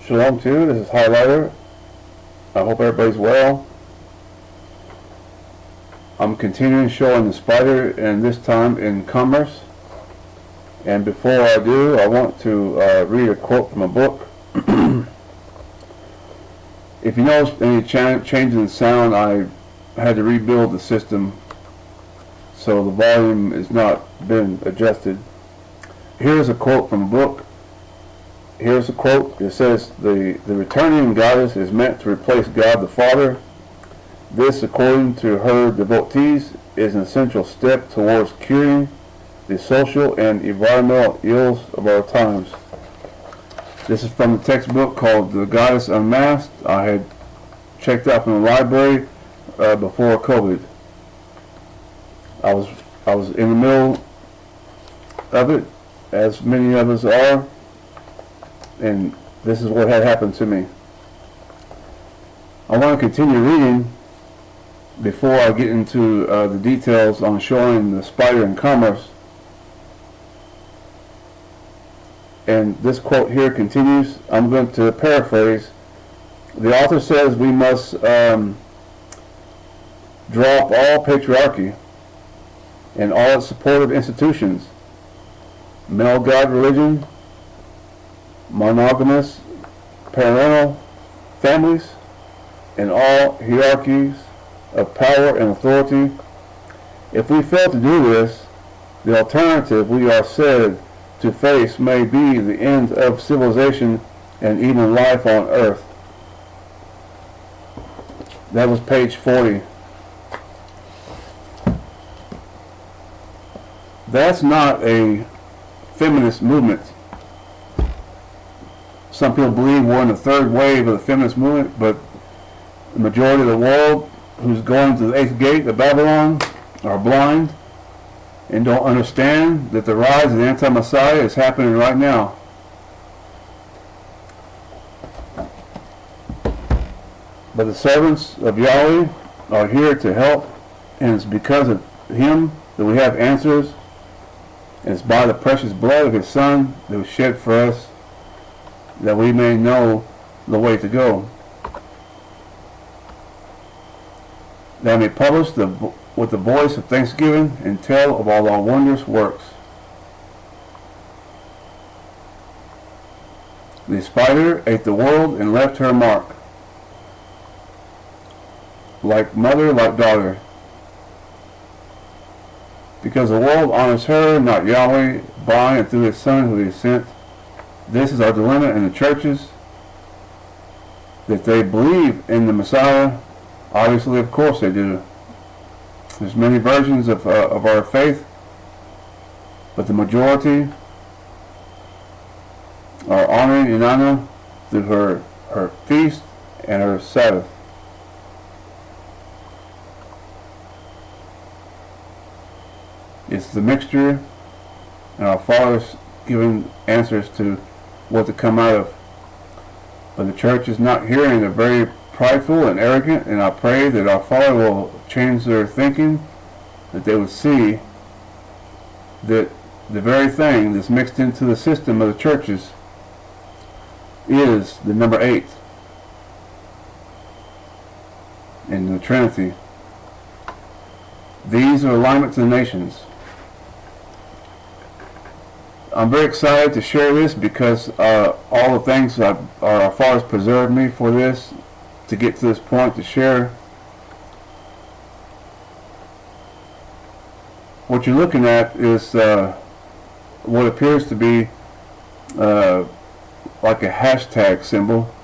Shalom to you. This is Highlighter. I hope everybody's well. I'm continuing showing the spider, and this time in commerce. And before I do, I want to read a quote from a book. If you notice any change in sound, I had to rebuild the system, so the volume has not been adjusted. Here's a quote from a book. Here's a quote. It says, the returning goddess is meant to replace God the Father. This, according to her devotees, is an essential step towards curing the social and environmental ills of our times. This is from the textbook called The Goddess Unmasked. I had checked out from the library before COVID. I was in the middle of it, as many of us are. And this is what had happened to me. I want to continue reading before I get into the details on showing the spider in commerce. And this quote here continues. I'm going to paraphrase. The author says we must drop all patriarchy and all its supportive institutions, male god religion, monogamous parental families, and all hierarchies of power and authority. If we fail to do this, the alternative we are said to face may be the end of civilization and even life on earth. That was page 40. That's not a feminist movement. Some people believe we're in the third wave of the feminist movement, but the majority of the world who's going to the eighth gate of Babylon are blind and don't understand that the rise of the anti-Messiah is happening right now. But the servants of Yahweh are here to help, and it's because of Him that we have answers, and it's by the precious blood of His Son that was shed for us, that we may know the way to go. That we may publish with the voice of thanksgiving and tell of all our wondrous works. The spider ate the world and left her mark. Like mother, like daughter. Because the world honors her, not Yahweh, by and through His Son who He sent. This is our dilemma in the churches, that they believe in the Messiah. Obviously, of course they do. There's many versions of our faith, but the majority are honoring Inanna through her feast and her Sabbath. It's the mixture, and our fathers giving answers to what to come out of. But the church is not hearing. They're very prideful and arrogant, and I pray that our Father will change their thinking, that they would see that the very thing that's mixed into the system of the churches is the number 8 in the Trinity. These are alignment to the nations. I'm very excited to share this because all the things our Father's preserved me for this, to get to this point to share. What you're looking at is what appears to be like a hashtag symbol.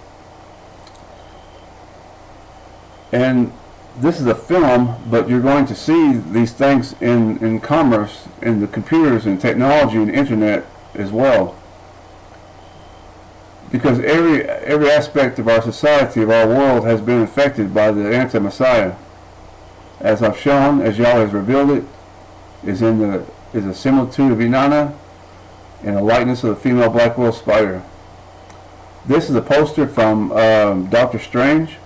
And this is a film, but you're going to see these things in commerce, in the computers and technology and the internet as well. Because every aspect of our society, of our world, has been affected by the anti-Messiah. As I've shown, as Yahweh has revealed it, is a similitude of Inanna and a likeness of the female black widow spider. This is a poster from Doctor Strange.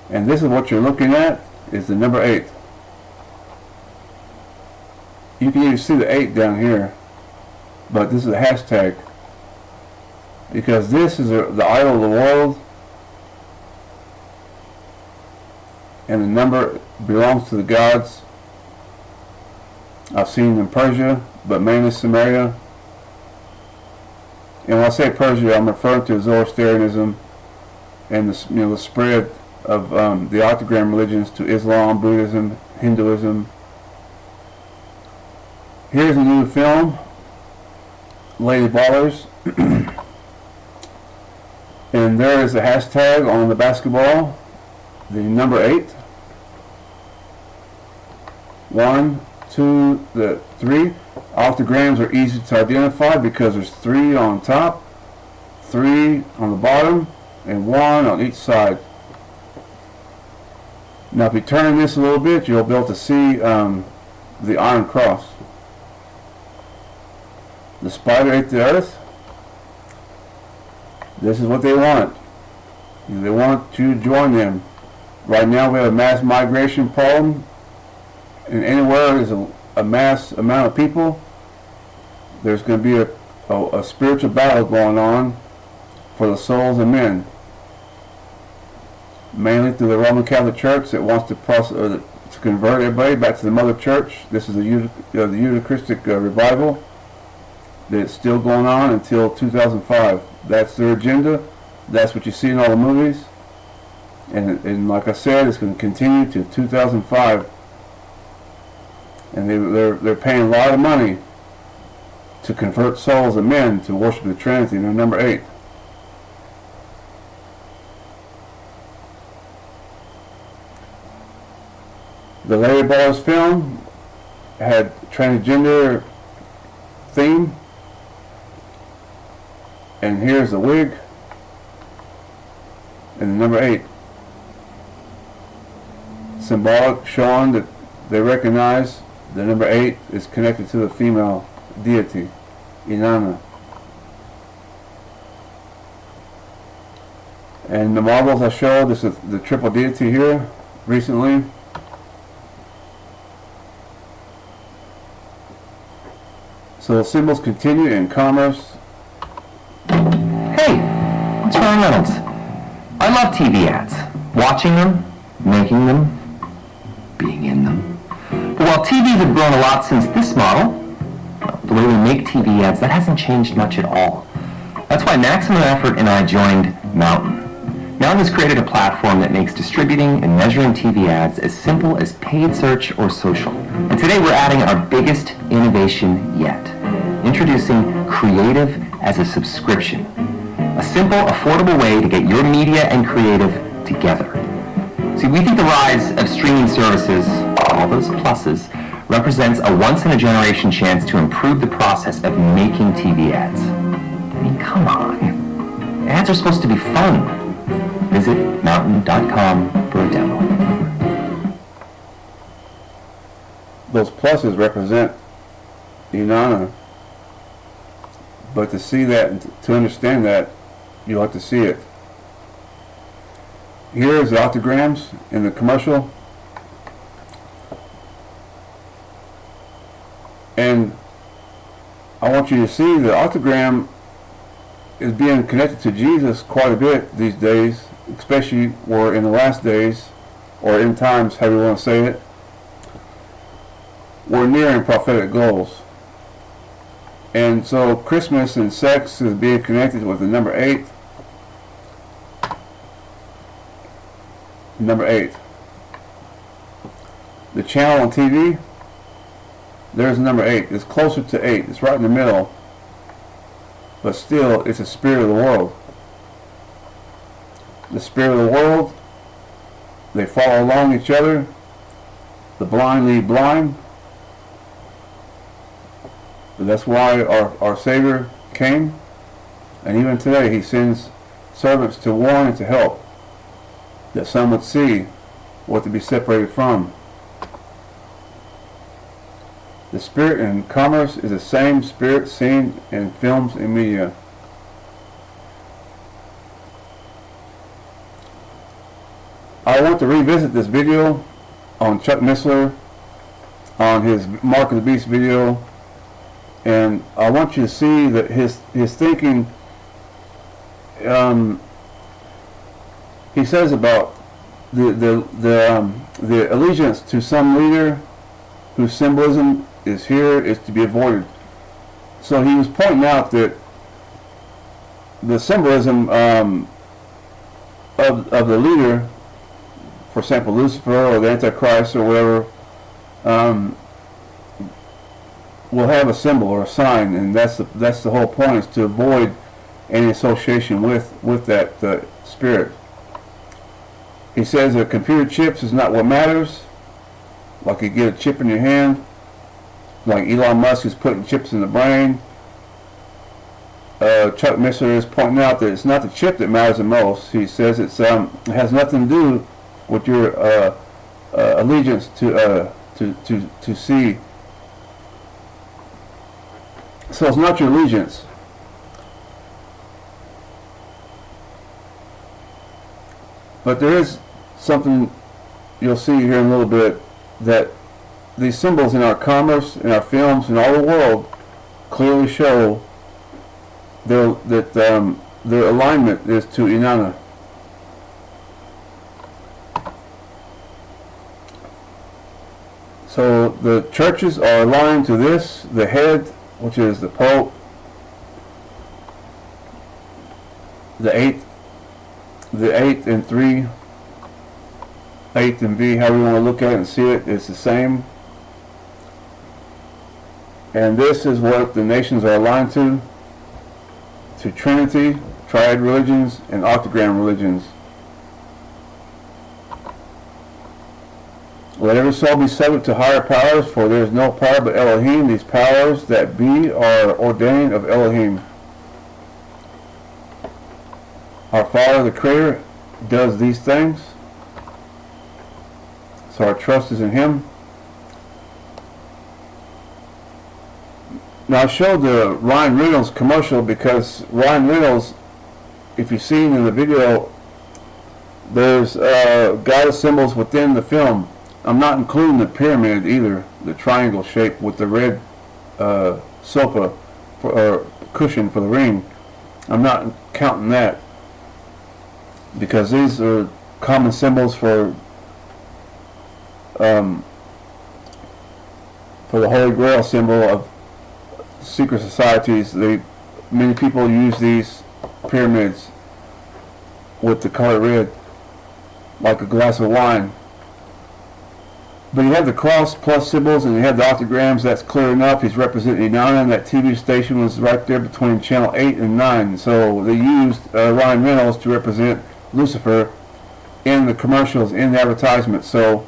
And this is what you're looking at, is the number 8. You can even see the 8 down here, but this is a hashtag. because this is the idol of the world, and the number belongs to the gods I've seen in Persia, but mainly Samaria. And when I say Persia, I'm referring to Zoroastrianism and the spread of the octagram religions to Islam, Buddhism, Hinduism. Here's a new film, Lady Ballers, and there is a hashtag on the basketball, the number 8. 1, 2, the 3. Octograms are easy to identify because there's 3 on top, 3 on the bottom, and 1 on each side. Now if you turn this a little bit, you'll be able to see the Iron Cross. The spider ate the earth. This is what they want. They want you to join them. Right now we have a mass migration problem, and anywhere there's a mass amount of people, there's going to be a spiritual battle going on for the souls of men. Mainly through the Roman Catholic Church that wants to convert everybody back to the Mother Church. This is the Eucharistic revival that's still going on until 2005. That's their agenda. That's what you see in all the movies. And like I said, it's going to continue to 2005. And they're paying a lot of money to convert souls of men to worship the Trinity. And they're number 8. The Lady Ballers film had transgender theme, and here's the wig, and the number 8, symbolic, showing that they recognize the number 8 is connected to the female deity, Inanna. And the marbles I showed, this is the triple deity here recently. So the symbols continue in commerce. Hey, it's Ryan Reynolds. I love TV ads. Watching them, making them, being in them. But while TVs have grown a lot since this model, the way we make TV ads, that hasn't changed much at all. That's why Maximum Effort and I joined Mountain. Mountain has created a platform that makes distributing and measuring TV ads as simple as paid search or social. And today we're adding our biggest innovation yet. Introducing Creative as a subscription. A simple, affordable way to get your media and creative together. See, we think the rise of streaming services, all those pluses, represents a once-in-a-generation chance to improve the process of making TV ads. I mean, come on. Ads are supposed to be fun. Visit mountain.com for a demo. Those pluses represent Inanna. But to see that and to understand that, you'll have to see it. Here is the octograms in the commercial. And I want you to see the octogram is being connected to Jesus quite a bit these days, especially we're in the last days, or in times, however you want to say it. We're nearing prophetic goals. And so Christmas and sex is being connected with the number 8. Number 8. The channel on TV, there's number 8. It's closer to 8. It's right in the middle. But still, it's the spirit of the world. The spirit of the world, they follow along each other. The blind lead blind. But that's why our Savior came. And even today, he sends servants to warn and to help, that some would see what to be separated from. The spirit in commerce is the same spirit seen in films and media. I want to revisit this video on Chuck Missler, on his Mark of the Beast video, and I want you to see that his thinking he says about the allegiance to some leader whose symbolism is here is to be avoided. So he was pointing out that the symbolism of the leader, for example, Lucifer or the Antichrist or whatever, will have a symbol or a sign, and that's the whole point, is to avoid any association with that spirit. He says that computer chips is not what matters. Like you get a chip in your hand, like Elon Musk is putting chips in the brain. Chuck Missler is pointing out that it's not the chip that matters the most. He says it has nothing to do with your allegiance to see. So it's not your allegiance. But there is something you'll see here in a little bit, that these symbols in our commerce, in our films, in all the world clearly show that their alignment is to Inanna. So the churches are aligned to this, the head, which is the Pope, the eighth and three, eighth and V, however you want to look at it and see it, it's the same. And this is what the nations are aligned to Trinity, triad religions, and octagram religions. Let every soul be subject to higher powers, for there is no power but Elohim. These powers that be are ordained of Elohim. Our Father, the Creator, does these things, so our trust is in Him. Now I showed the Ryan Reynolds commercial because Ryan Reynolds, if you've seen in the video, there's goddess symbols within the film. I'm not including the pyramid either, the triangle shape with the red sofa or cushion for the ring. I'm not counting that, because these are common symbols for the Holy Grail symbol of secret societies. Many people use these pyramids with the color red, like a glass of wine. But you have the cross plus symbols, and you have the octograms. That's clear enough. He's representing Inanna, and that TV station was right there between channel 8 and 9. So they used Ryan Reynolds to represent Lucifer in the commercials, in the advertisements. So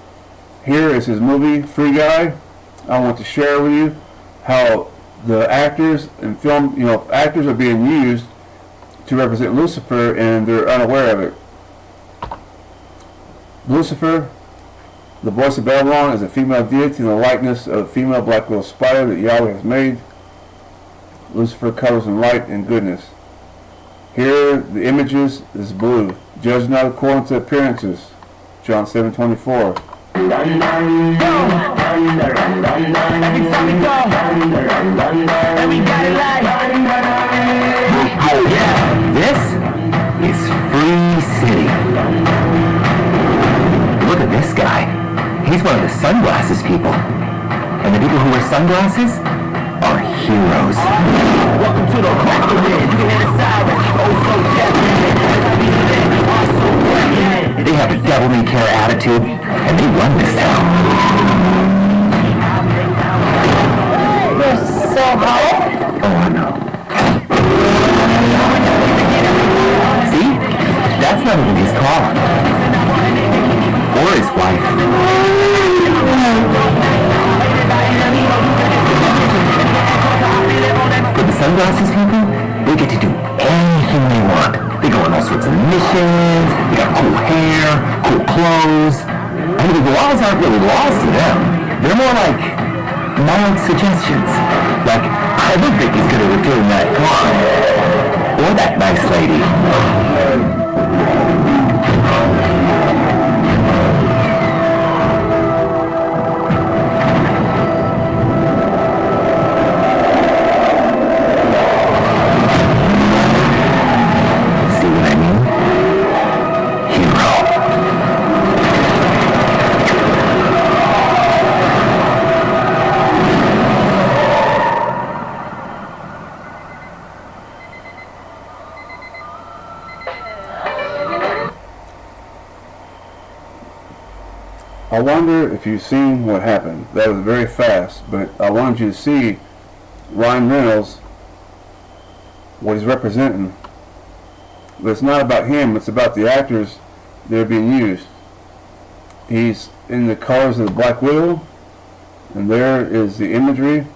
here is his movie, Free Guy. I want to share with you how the actors in film, actors are being used to represent Lucifer, and they're unaware of it. Lucifer, the voice of Babylon, is a female deity in the likeness of a female black widow spider that Yahweh has made. Lucifer colors in light and goodness. Here, the images is blue. Judge not according to appearances. John 7:24. Every time we go, everybody like. Yeah, this is Free City. Look at this guy. He's one of the sunglasses people. And the people who wear sunglasses are heroes. Welcome to the continent. You can hear the sirens. Oh, so definite. They have a devil-may-care attitude, and they run this town. You're so hot. Oh, I know. See? That's not even his car. Or his wife. For the sunglasses people, they get to do anything they want. They go on all sorts of missions, they got cool hair, cool clothes. I mean, the laws aren't really laws to them. They're more like mild suggestions. Like, I don't think he's going to return that car. Or that nice lady. See, I wonder if you've seen what happened. That was very fast, but I wanted you to see Ryan Reynolds, what he's representing. But it's not about him, it's about the actors that are being used. He's in the colors of the Black Widow, and there is the imagery.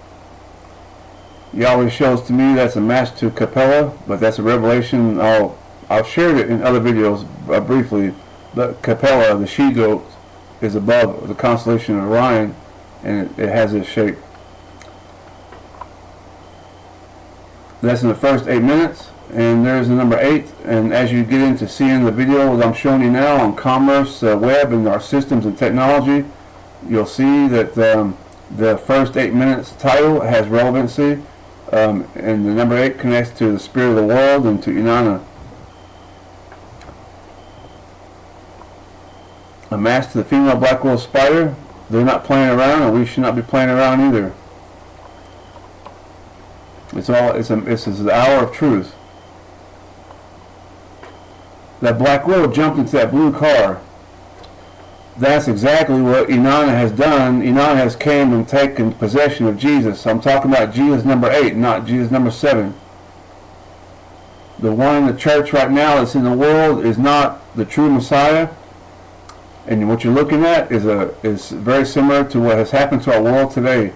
Yahweh shows to me that's a match to Capella, but that's a revelation. I've shared it in other videos briefly, but Capella, the she-goat, is above the constellation of Orion, and it has this shape. That's in the first 8 minutes, and there's the number 8, and as you get into seeing the video that I'm showing you now on commerce, web, and our systems and technology, you'll see that the first 8 minutes title has relevancy, and the number 8 connects to the spirit of the world and to Inanna. A match to the female black widow spider. They're not playing around, and we should not be playing around either. This is the hour of truth. That black widow jumped into that blue car. That's exactly what Inanna has done. Inanna has came and taken possession of Jesus. I'm talking about Jesus number 8, not Jesus number 7. The one in the church right now that's in the world is not the true Messiah. And what you're looking at is very similar to what has happened to our world today.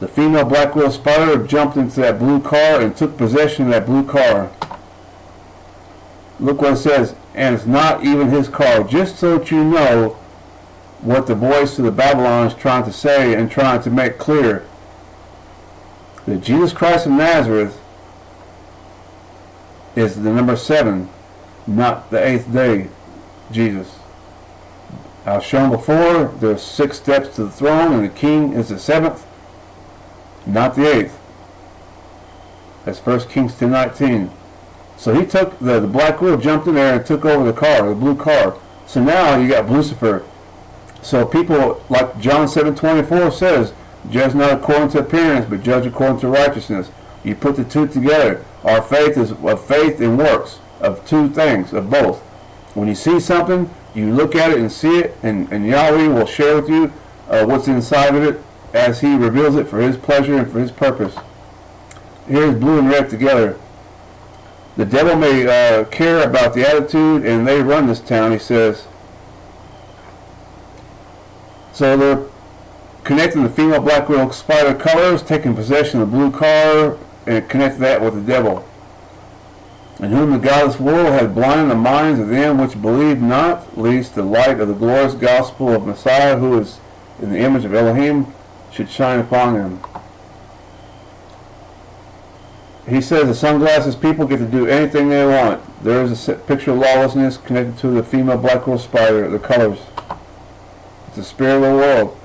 The female black widow spider jumped into that blue car and took possession of that blue car. Look what it says, and it's not even his car. Just so that you know what the voice of the Babylon is trying to say and trying to make clear. That Jesus Christ of Nazareth is the number 7, not the 8th day Jesus. I've shown before, there's 6 steps to the throne, and the king is the 7th, not the 8th. That's 1 Kings 10:19. So he took, the black widow jumped in there and took over the car, the blue car. So now you got Lucifer. So people, like John 7:24 says, judge not according to appearance, but judge according to righteousness. You put the two together. Our faith is of faith and works, of two things, of both. When you see something, you look at it and see it, and Yahweh will share with you what's inside of it as he reveals it for his pleasure and for his purpose. Here's blue and red together. The devil may care about the attitude, and they run this town, he says. So they're connecting the female black widow spider colors, taking possession of the blue car, and connect that with the devil. In whom the godless world had blinded the minds of them which believe not, lest the light of the glorious gospel of Messiah, who is in the image of Elohim, should shine upon them. He says the sunglasses people get to do anything they want. There is a picture of lawlessness connected to the female black widow spider, the colors. It's the spirit of the world.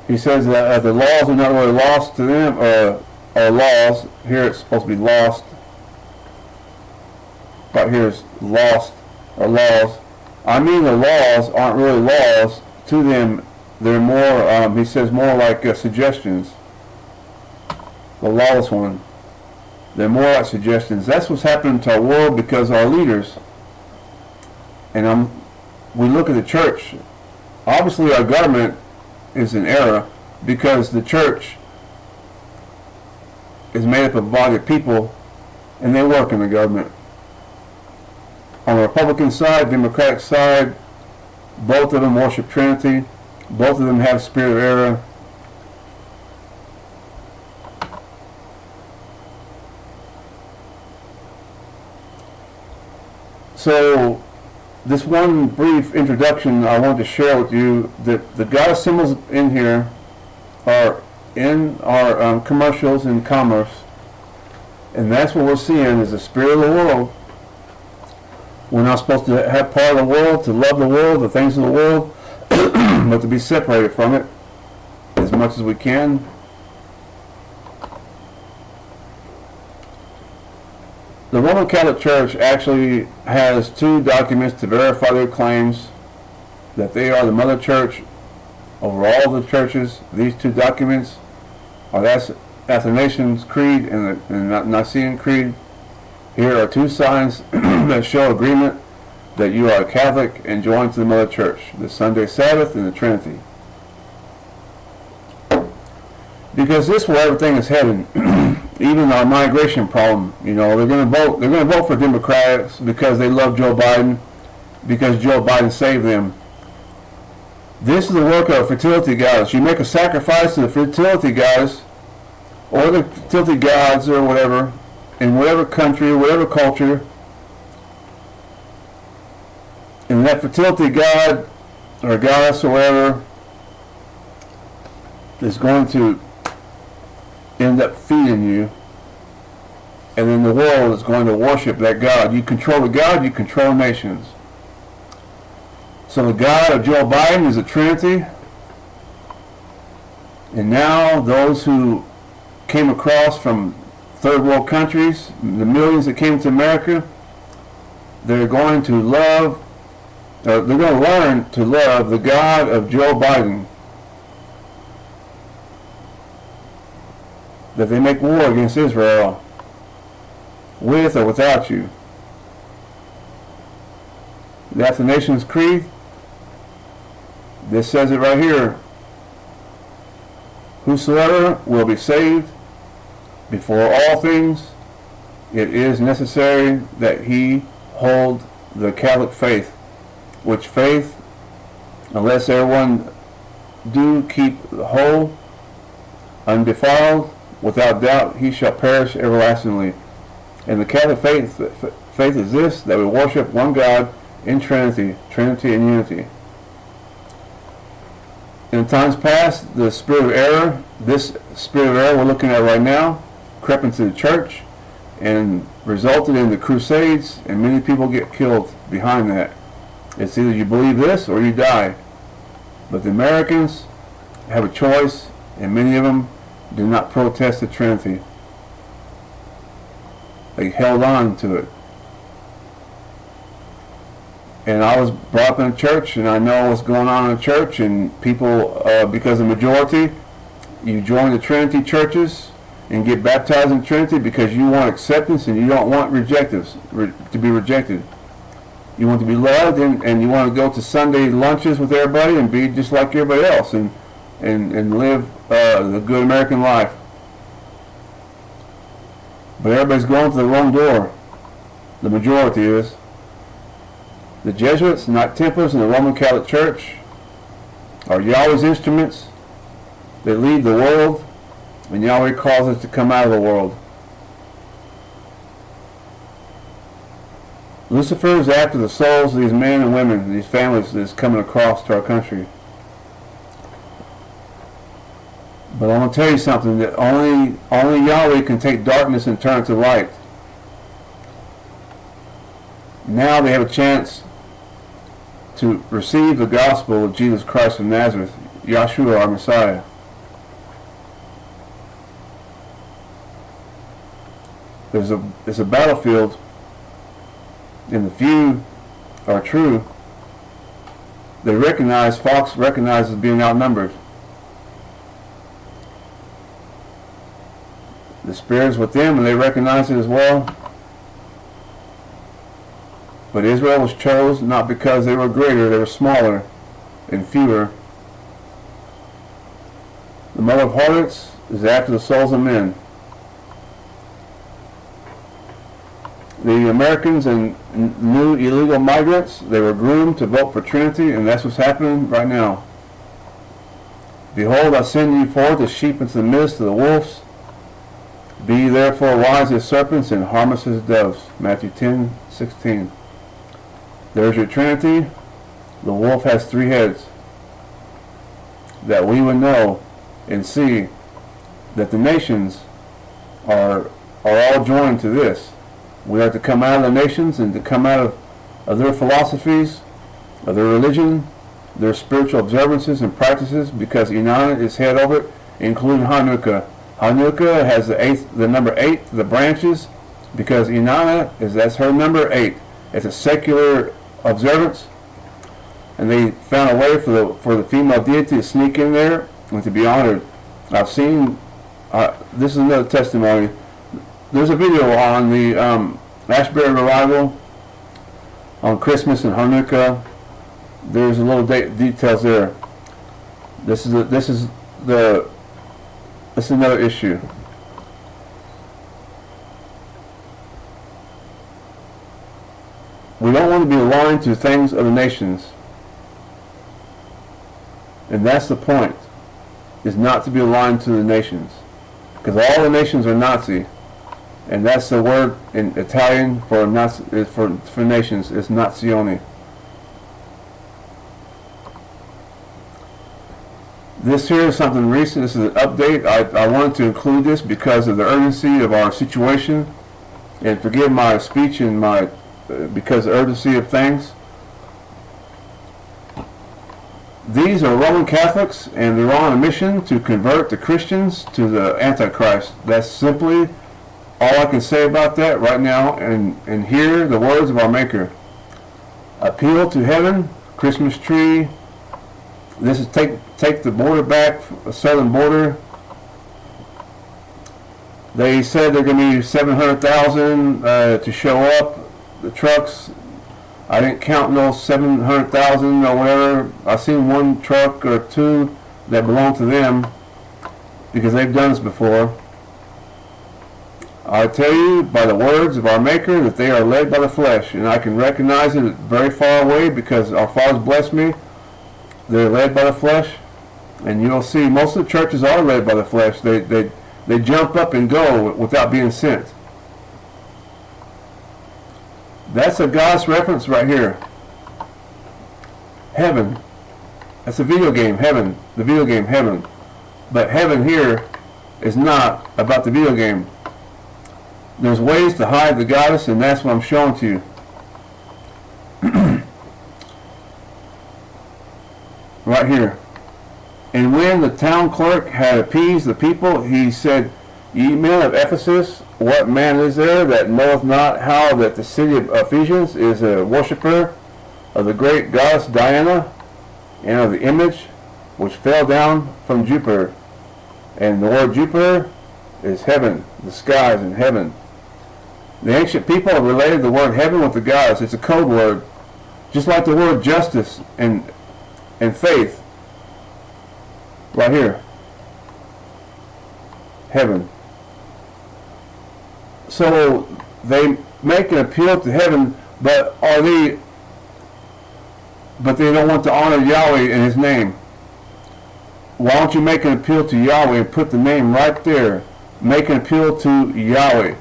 He says that the laws are not really lost to them, or laws. Here it's supposed to be lost. But here's lost, or laws. I mean the laws aren't really laws to them. They're more, he says, more like suggestions. The lawless one. They're more like suggestions. That's what's happening to our world because our leaders, and we look at the church. Obviously our government is in error because the church is made up of a body of people and they work in the government. On the Republican side, Democratic side, both of them worship Trinity. Both of them have spirit of error. So this one brief introduction I wanted to share with you, that the goddess symbols in here are in our commercials and commerce, and that's what we're seeing is the spirit of the world. We're not supposed to have part of the world, to love the world, the things of the world, but to be separated from it as much as we can. The Roman Catholic Church actually has 2 documents to verify their claims that they are the mother church over all the churches. These 2 documents are the Athanasian Creed and the Nicene Creed. Here are 2 signs that show agreement that you are a Catholic and join to the Mother Church, the Sunday Sabbath, and the Trinity. Because this is where everything is heading. Even our migration problem, you know, they're going to vote. They're going to vote for Democrats because they love Joe Biden, because Joe Biden saved them. This is the work of fertility goddess. You make a sacrifice to the fertility goddess, or the fertility gods, or whatever, in whatever country, whatever culture, and that fertility god or goddess or whatever is going to end up feeding you, and then the world is going to worship that God. You control the God, you control nations. So the God of Joe Biden is a Trinity, and now those who came across from third world countries, the millions that came to America, they're going to love, they're going to learn to love the God of Joe Biden. That they make war against Israel, with or without you. That's the nation's creed. This says it right here. Whosoever will be saved, before all things, it is necessary that he hold the Catholic faith, which faith, unless everyone do keep whole, undefiled, without doubt he shall perish everlastingly. And the Catholic faith is this, that we worship one God in Trinity and unity. In times past, the spirit of error, this spirit of error we're looking at right now, crept into the church and resulted in the Crusades, and many people get killed behind that. It's either you believe this or you die. But the Americans have a choice, and many of them did not protest the Trinity. They held on to it. And I was brought up in a church, and I know what's going on in the church, and people, because the majority, you join the Trinity churches and get baptized in Trinity because you want acceptance and you don't want to be rejected. You want to be loved, and you want to go to Sunday lunches with everybody and be just like everybody else and live the good American life. But everybody's going to the wrong door. The majority is. The Jesuits, not Templars, in the Roman Catholic Church are Yahweh's instruments. They lead the world, and Yahweh calls us to come out of the world. Lucifer is after the souls of these men and women, these families that's coming across to our country. But I want to tell you something, that only Yahweh can take darkness and turn it to light. Now they have a chance to receive the gospel of Jesus Christ of Nazareth, Yahshua, our Messiah. There's a battlefield, and the few are true. They recognize, Fox recognizes being outnumbered. The Spirit is with them, and they recognize it as well. But Israel was chosen not because they were greater, they were smaller and fewer. The mother of harlots is after the souls of men. The Americans and new illegal migrants, they were groomed to vote for Trinity, and that's what's happening right now. Behold, I send you forth as sheep into the midst of the wolves. Be therefore wise as serpents and harmless as doves. Matthew 10:16. There's your Trinity. The wolf has 3 heads. That we would know and see that the nations are all joined to this. We are to come out of the nations and to come out of their philosophies, of their religion, their spiritual observances and practices, because Inanna is head over it, including Hanukkah. Hanukkah has the number 8, the branches, because Inanna that's her number 8. It's a secular observance, and they found a way for the female deity to sneak in there and to be honored. I've seen, this is another testimony. There's a video on the Ashbury Revival on Christmas and Hanukkah. There's a little details there. This is another issue. We don't want to be aligned to things of the nations. And that's the point, is not to be aligned to the nations. Because all the nations are Nazi. And that's the word in Italian for Nazi, for nations, is Nazioni. This here is something recent. This is an update. I wanted to include this because of the urgency of our situation. And forgive my speech and my because of the urgency of things. These are Roman Catholics, and they're on a mission to convert the Christians to the Antichrist. That's simply all I can say about that right now. And hear the words of our Maker. Appeal to heaven, Christmas tree. This is take the border back, the southern border. They said they're going to be 700,000 to show up. The trucks, I didn't count those 700,000 or whatever. I've seen one truck or two that belong to them because they've done this before. I tell you by the words of our Maker that they are led by the flesh, and I can recognize it very far away because our Father's blessed me. They're led by the flesh, and you'll see most of the churches are led by the flesh. They jump up and go without being sent. That's a God's reference right here. Heaven. That's a video game, heaven. The video game, heaven. But heaven here is not about the video game. There's ways to hide the goddess, and that's what I'm showing to you. Right here. And when the town clerk had appeased the people, he said, Ye men of Ephesus, what man is there that knoweth not how that the city of Ephesians is a worshipper of the great goddess Diana, and of the image which fell down from Jupiter? And the word Jupiter is heaven, the skies and heaven. The ancient people related the word heaven with the goddess. It's a code word, just like the word justice and faith. Right here. Heaven. So they make an appeal to heaven, but they don't want to honor Yahweh in His name. Why don't you make an appeal to Yahweh and put the name right there? Make an appeal to Yahweh.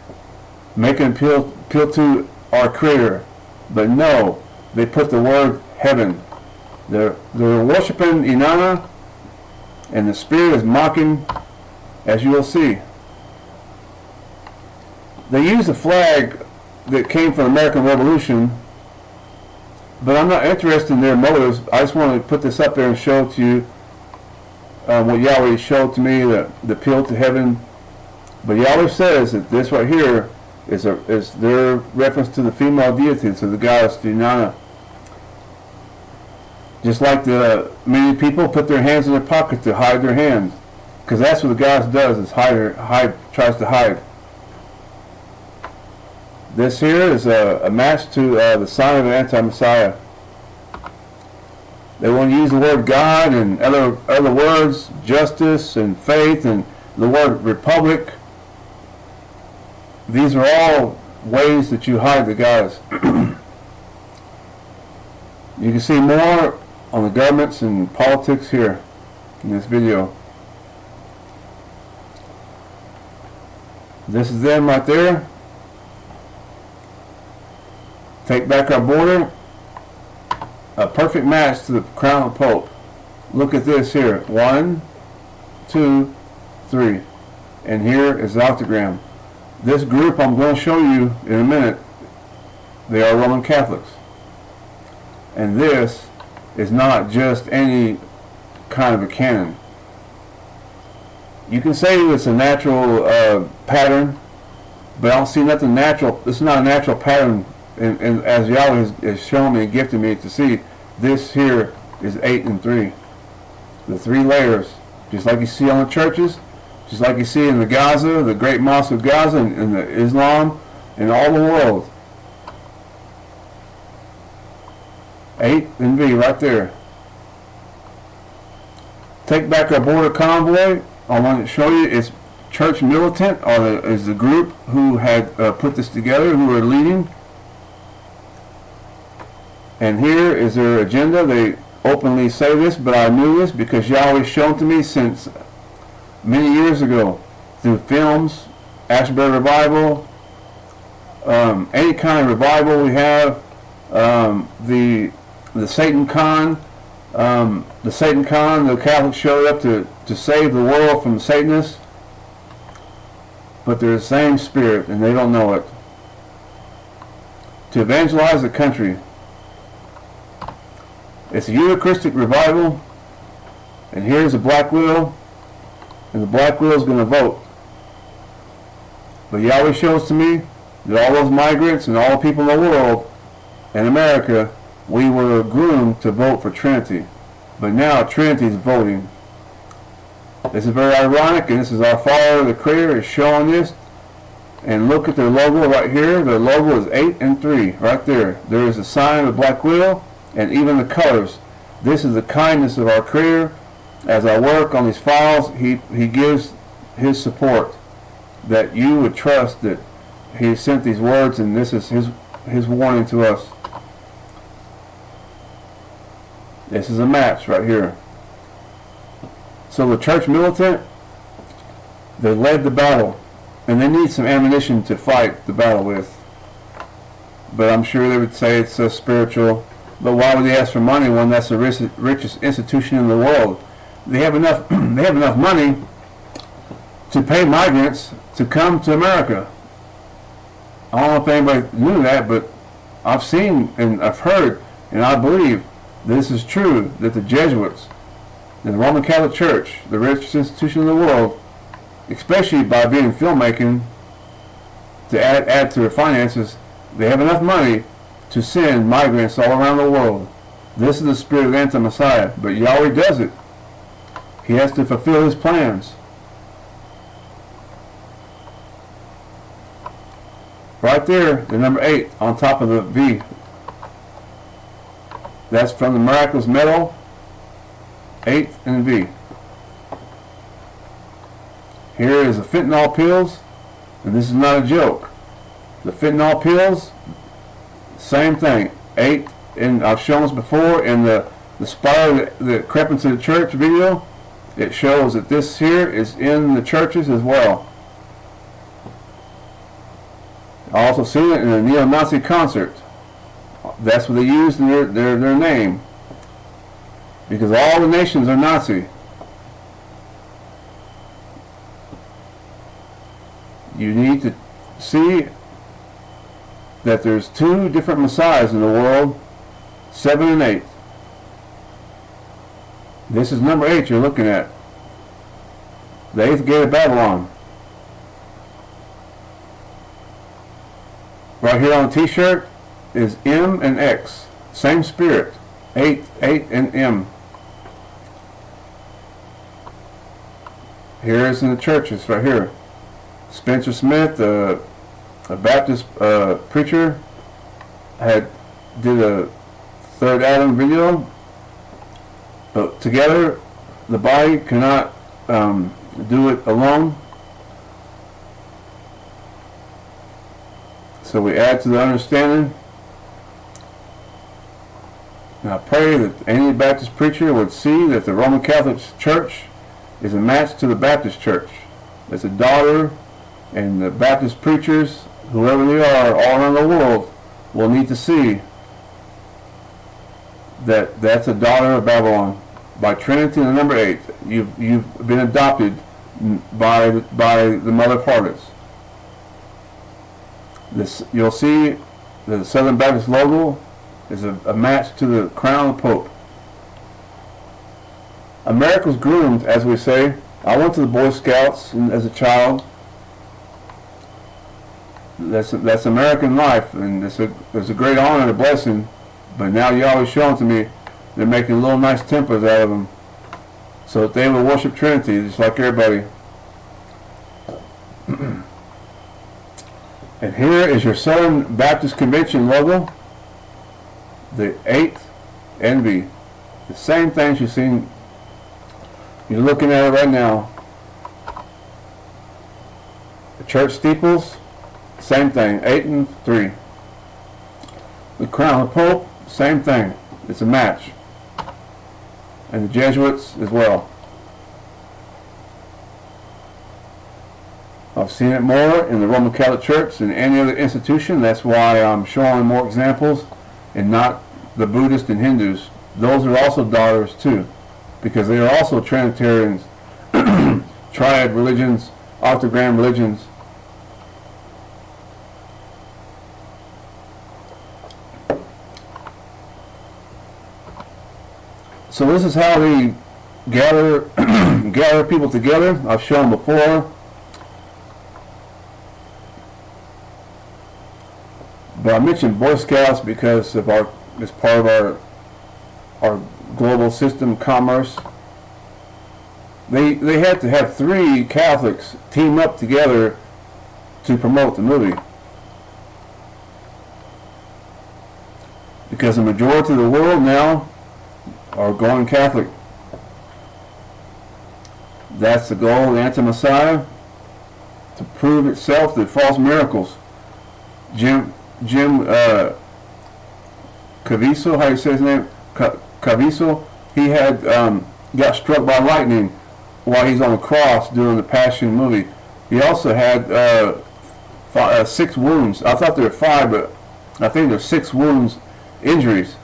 Make an appeal to our Creator. But no, they put the word heaven. They're worshiping Inanna, and the Spirit is mocking, as you will see. They use a flag that came from the American Revolution, but I'm not interested in their motives. I just want to put this up there and show to you what Yahweh showed to me, the appeal to heaven. But Yahweh says that this right here is their reference to the female deity, to the goddess Inanna. Just like many people put their hands in their pocket to hide their hands, because that's what the goddess does, is tries to hide. This here is a match to the sign of an anti-Messiah. They want to use the word God and other words, justice and faith, and the word republic. These are all ways that you hide the goddess. You can see more on the governments and politics here in this video. This is them right there. Take back our border. A perfect match to the crown of Pope. Look at this here. 1, 2, 3. And here is the octagram. This group I'm going to show you in a minute, they are Roman Catholics. And this is not just any kind of a canon. You can say it's a natural pattern, but I don't see nothing natural. It's not a natural pattern. And as Yahweh has shown me and gifted me to see, this here is 8 and 3. The 3 layers, just like you see on the churches, just like you see in the Gaza, the great mosque of Gaza, and the Islam, and all the world. 8 and V right there. Take Back Our Border Convoy. I want to show you it's Church Militant, or is the group who had put this together, who are leading. And here is their agenda. They openly say this, but I knew this because Yahweh shown to me since many years ago through films, Ashbury Revival, any kind of revival we have, the Satan Con, the Catholics showed up to save the world from Satanists, but they're the same spirit and they don't know it. To evangelize the country. It's a Eucharistic revival, and here's the Black Widow, and the Black Widow is going to vote. But Yahweh shows to me that all those migrants and all the people in the world, in America, we were groomed to vote for Trinity. But now Trinity is voting. This is very ironic, and this is our Father, the Creator, is showing this. And look at their logo right here. Their logo is 8 and 3, right there. There is a sign of the Black Widow, and even the colors. This is the kindness of our Creator. As I work on these files, He gives His support, that you would trust that He sent these words, and this is His warning to us. This is a match right here. So the Church Militant, they led the battle, and they need some ammunition to fight the battle with. But I'm sure they would say it's spiritual. But why would they ask for money when that's the richest institution in the world? They have enough. They have enough money to pay migrants to come to America. I don't know if anybody knew that, but I've seen and I've heard, and I believe this is true, that the Jesuits, the Roman Catholic Church, the richest institution in the world, especially by being filmmaking, to add to their finances, they have enough money to send migrants all around the world. This is the spirit of the anti-Messiah, but Yahweh does it. He has to fulfill His plans. Right there, the number 8 on top of the V. That's from the Miraculous Metal, 8 and V. Here is the fentanyl pills, and this is not a joke. The fentanyl pills, same thing, 8, and I've shown this before in the spider that crept into the church video. It shows that this here is in the churches as well. I also seen it in a neo-Nazi concert. That's what they used in their name, because all the nations are Nazi. You need to see that there's 2 different messiahs in the world, 7 and 8. This is number 8 you're looking at. The 8th gate of Babylon. Right here on the t-shirt is M and X. Same spirit. 8, and M. Here is in the churches right here. Spencer Smith, a Baptist preacher, did a Third Adam video. But together, the body cannot do it alone. So we add to the understanding. And I pray that any Baptist preacher would see that the Roman Catholic Church is a match to the Baptist Church. It's a daughter, and the Baptist preachers, whoever they are, all around the world, will need to see that that's a daughter of Babylon. By Trinity, the number 8, you've been adopted by the mother of harlots. This, you'll see the Southern Baptist logo is a match to the crown of the Pope. America was groomed, as we say. I went to the Boy Scouts as a child. That's American life, and it's a great honor and a blessing. But now Yahweh's showing to me they're making little nice temples out of them, so that they will worship Trinity just like everybody. And here is your Southern Baptist Convention logo. The 8 envy. The same things you've seen. You're looking at it right now. The church steeples, same thing, 8 and 3. The crown of the Pope, same thing. It's a match. And the Jesuits as well. I've seen it more in the Roman Catholic Church than any other institution. That's why I'm showing more examples and not the Buddhists and Hindus. Those are also daughters too, because they are also Trinitarians, triad religions, octagram religions. So this is how they gather people together. I've shown before. But I mentioned Boy Scouts because of it's part of our global system commerce. They had to have 3 Catholics team up together to promote the movie. Because the majority of the world now are going Catholic. That's the goal of the anti-Messiah, to prove itself through false miracles. Jim Caviezel, how you say his name? Caviezel, he had got struck by lightning while he's on the cross during the Passion movie. He also had 6 wounds. I thought there were 5, but I think there's 6 wounds, injuries.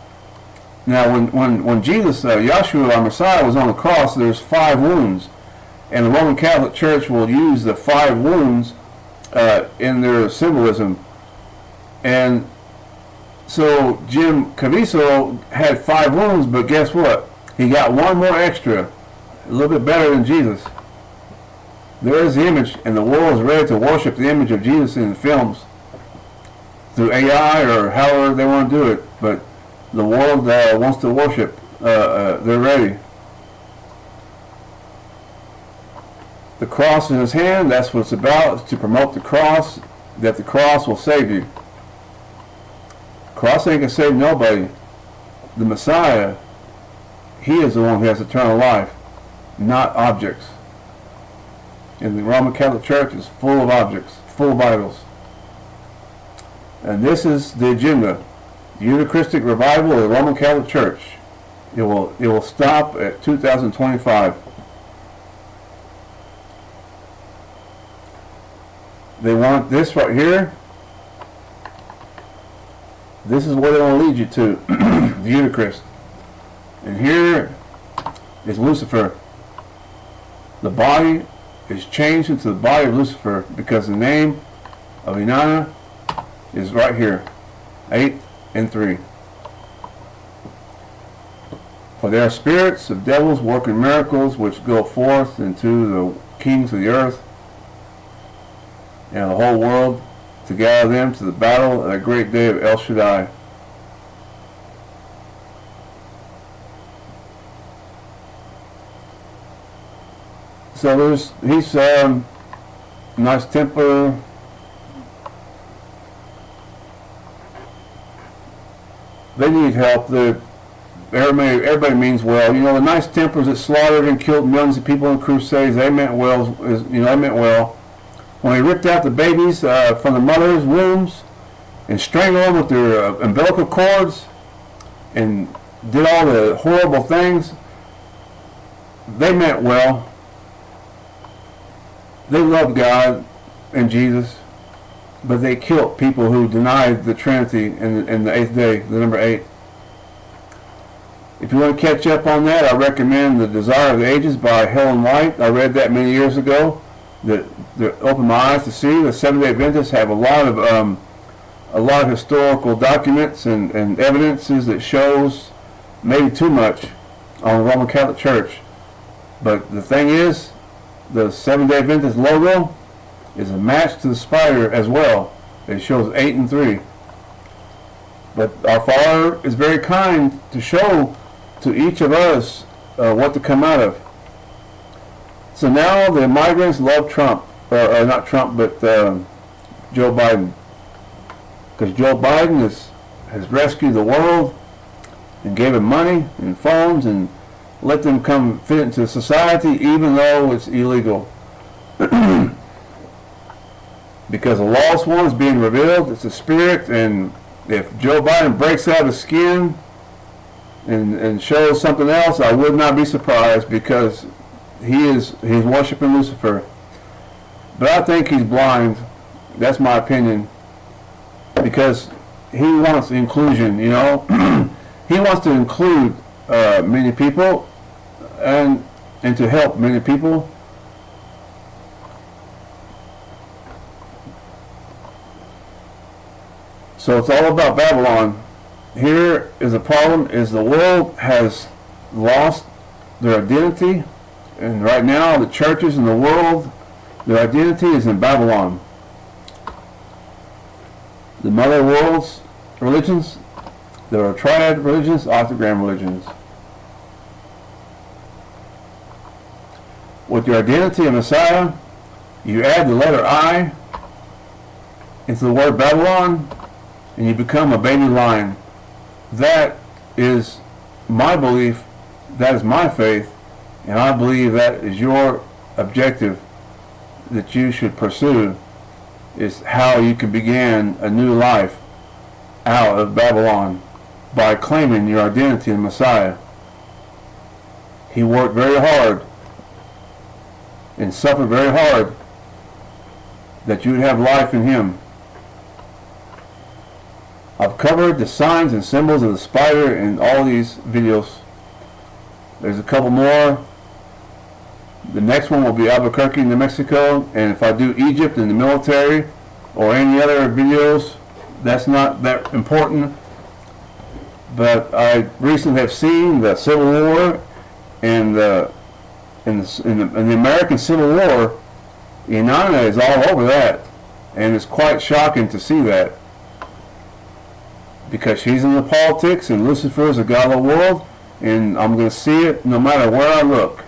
Now, when Jesus, Yahshua, our Messiah, was on the cross, there's 5 wounds, and the Roman Catholic Church will use the 5 wounds in their symbolism. And so Jim Caviezel had 5 wounds, but guess what? He got 1 more extra, a little bit better than Jesus. There is the image, and the world is ready to worship the image of Jesus in the films through AI or however they want to do it. But the world wants to worship. They're ready. The cross in his hand, that's what it's about, is to promote the cross, that the cross will save you. Cross ain't gonna save nobody. The Messiah, he is the one who has eternal life, not objects. And the Roman Catholic Church is full of objects, full of idols. And this is the agenda. The Eucharistic revival of the Roman Catholic Church. It will stop at 2025. They want this right here. This is where they want to lead you to, the Eucharist. And here is Lucifer. The body is changed into the body of Lucifer because the name of Inanna is right here, 8 and 3. For they are spirits of devils working miracles which go forth into the kings of the earth and the whole world, to gather them to the battle at a great day of El Shaddai. So he's nice temper. They need help. Everybody means well. You know, the nice tempers that slaughtered and killed millions of people in crusades, they meant well. They meant well. When they ripped out the babies from the mother's wombs and strangled them with their umbilical cords and did all the horrible things, they meant well. They loved God and Jesus, but they killed people who denied the Trinity in the 8th day, the number 8. If you want to catch up on that, I recommend The Desire of the Ages by Helen White. I read that many years ago. That opened my eyes to see the Seventh-day Adventists have a lot of historical documents and evidences that shows maybe too much on the Roman Catholic Church. But the thing is, the Seventh-day Adventist logo is a match to the spider as well. It shows 8 and 3. But our Father is very kind to show to each of us what to come out of. So now the migrants love Trump, or not Trump, but Joe Biden, because Joe Biden has rescued the world. and gave them money and phones and let them come fit into society even though it's illegal. Because the lost one is being revealed, it's a spirit, and if Joe Biden breaks out of his skin and shows something else, I would not be surprised, because he's worshiping Lucifer. But I think he's blind. That's my opinion, because he wants inclusion, you know. He wants to include many people and to help many people. So it's all about Babylon. Here is a problem, is the world has lost their identity, and right now the churches in the world, their identity is in Babylon. The mother world's religions, there are triad religions, octagram religions. With your identity in Messiah, you add the letter I into the word Babylon, and you become a baby lion. That is my belief, that is my faith, and I believe that is your objective that you should pursue, is how you can begin a new life out of Babylon by claiming your identity in Messiah. He worked very hard and suffered very hard that you would have life in him. I've covered the signs and symbols of the spider in all these videos. There's a couple more. The next one will be Albuquerque, New Mexico, and if I do Egypt in the military or any other videos, that's not that important. But I recently have seen the Civil War and in the American Civil War, Inanna is all over that, and it's quite shocking to see that, because she's in the politics and Lucifer is the god of the world, and I'm going to see it no matter where I look.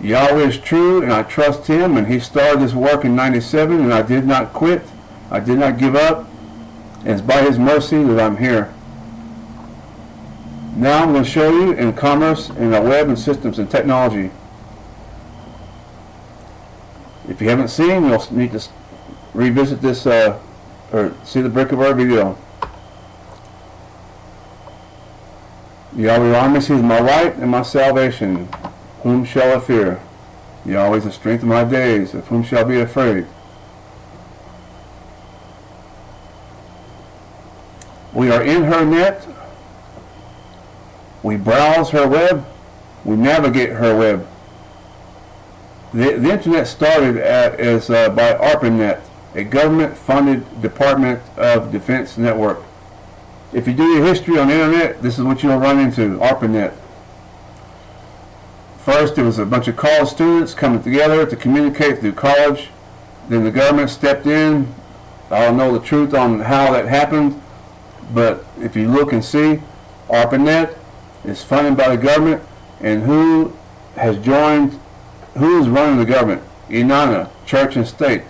Yahweh is true, and I trust him, and he started this work in 97, and I did not quit. I did not give up, and it's by his mercy that I'm here. Now I'm going to show you in commerce, in the web and systems and technology. If you haven't seen, you'll need to revisit this or see the Brick of Our video. Yahweh armies is my light and my salvation. Whom shall I fear? Yahweh is the strength of my days. Of whom shall I be afraid? We are in her net. We browse her web. We navigate her web. The internet started by ARPANET, a government-funded Department of Defense network. If you do your history on the internet, this is what you'll run into, ARPANET. First, there was a bunch of college students coming together to communicate through college. Then the government stepped in. I don't know the truth on how that happened, but if you look and see, ARPANET is funded by the government, and who is running the government? Inanna, church and state.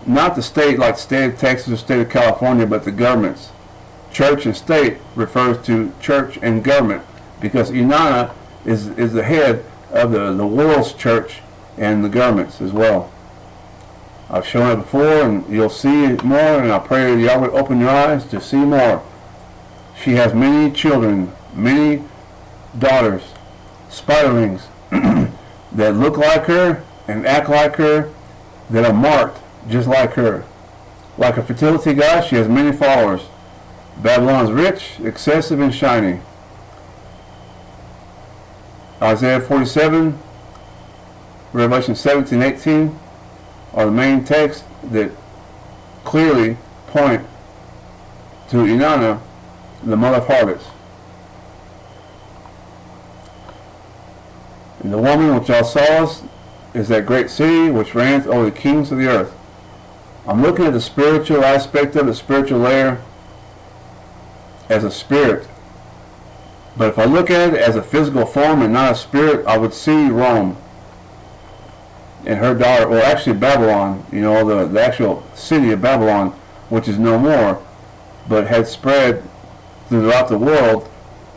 Not the state like the state of Texas or state of California, but the governments. Church and state refers to church and government, because Inanna is the head of the world's church and the governments as well. I've shown it before, and you'll see it more, and I pray that Yahweh open your eyes to see more. She has many children, many daughters, spiderlings that look like her and act like her, that are marked just like her. Like a fertility goddess, she has many followers. Babylon is rich, excessive, and shiny. Isaiah 47, Revelation 17:18 are the main texts that clearly point to Inanna, the mother of harlots. And the woman which thou sawest is that great city which reigneth over the kings of the earth. I'm looking at the spiritual aspect of the spiritual layer as a spirit. But if I look at it as a physical form and not a spirit, I would see Rome and her daughter, or actually Babylon, the actual city of Babylon, which is no more. but had spread throughout the world,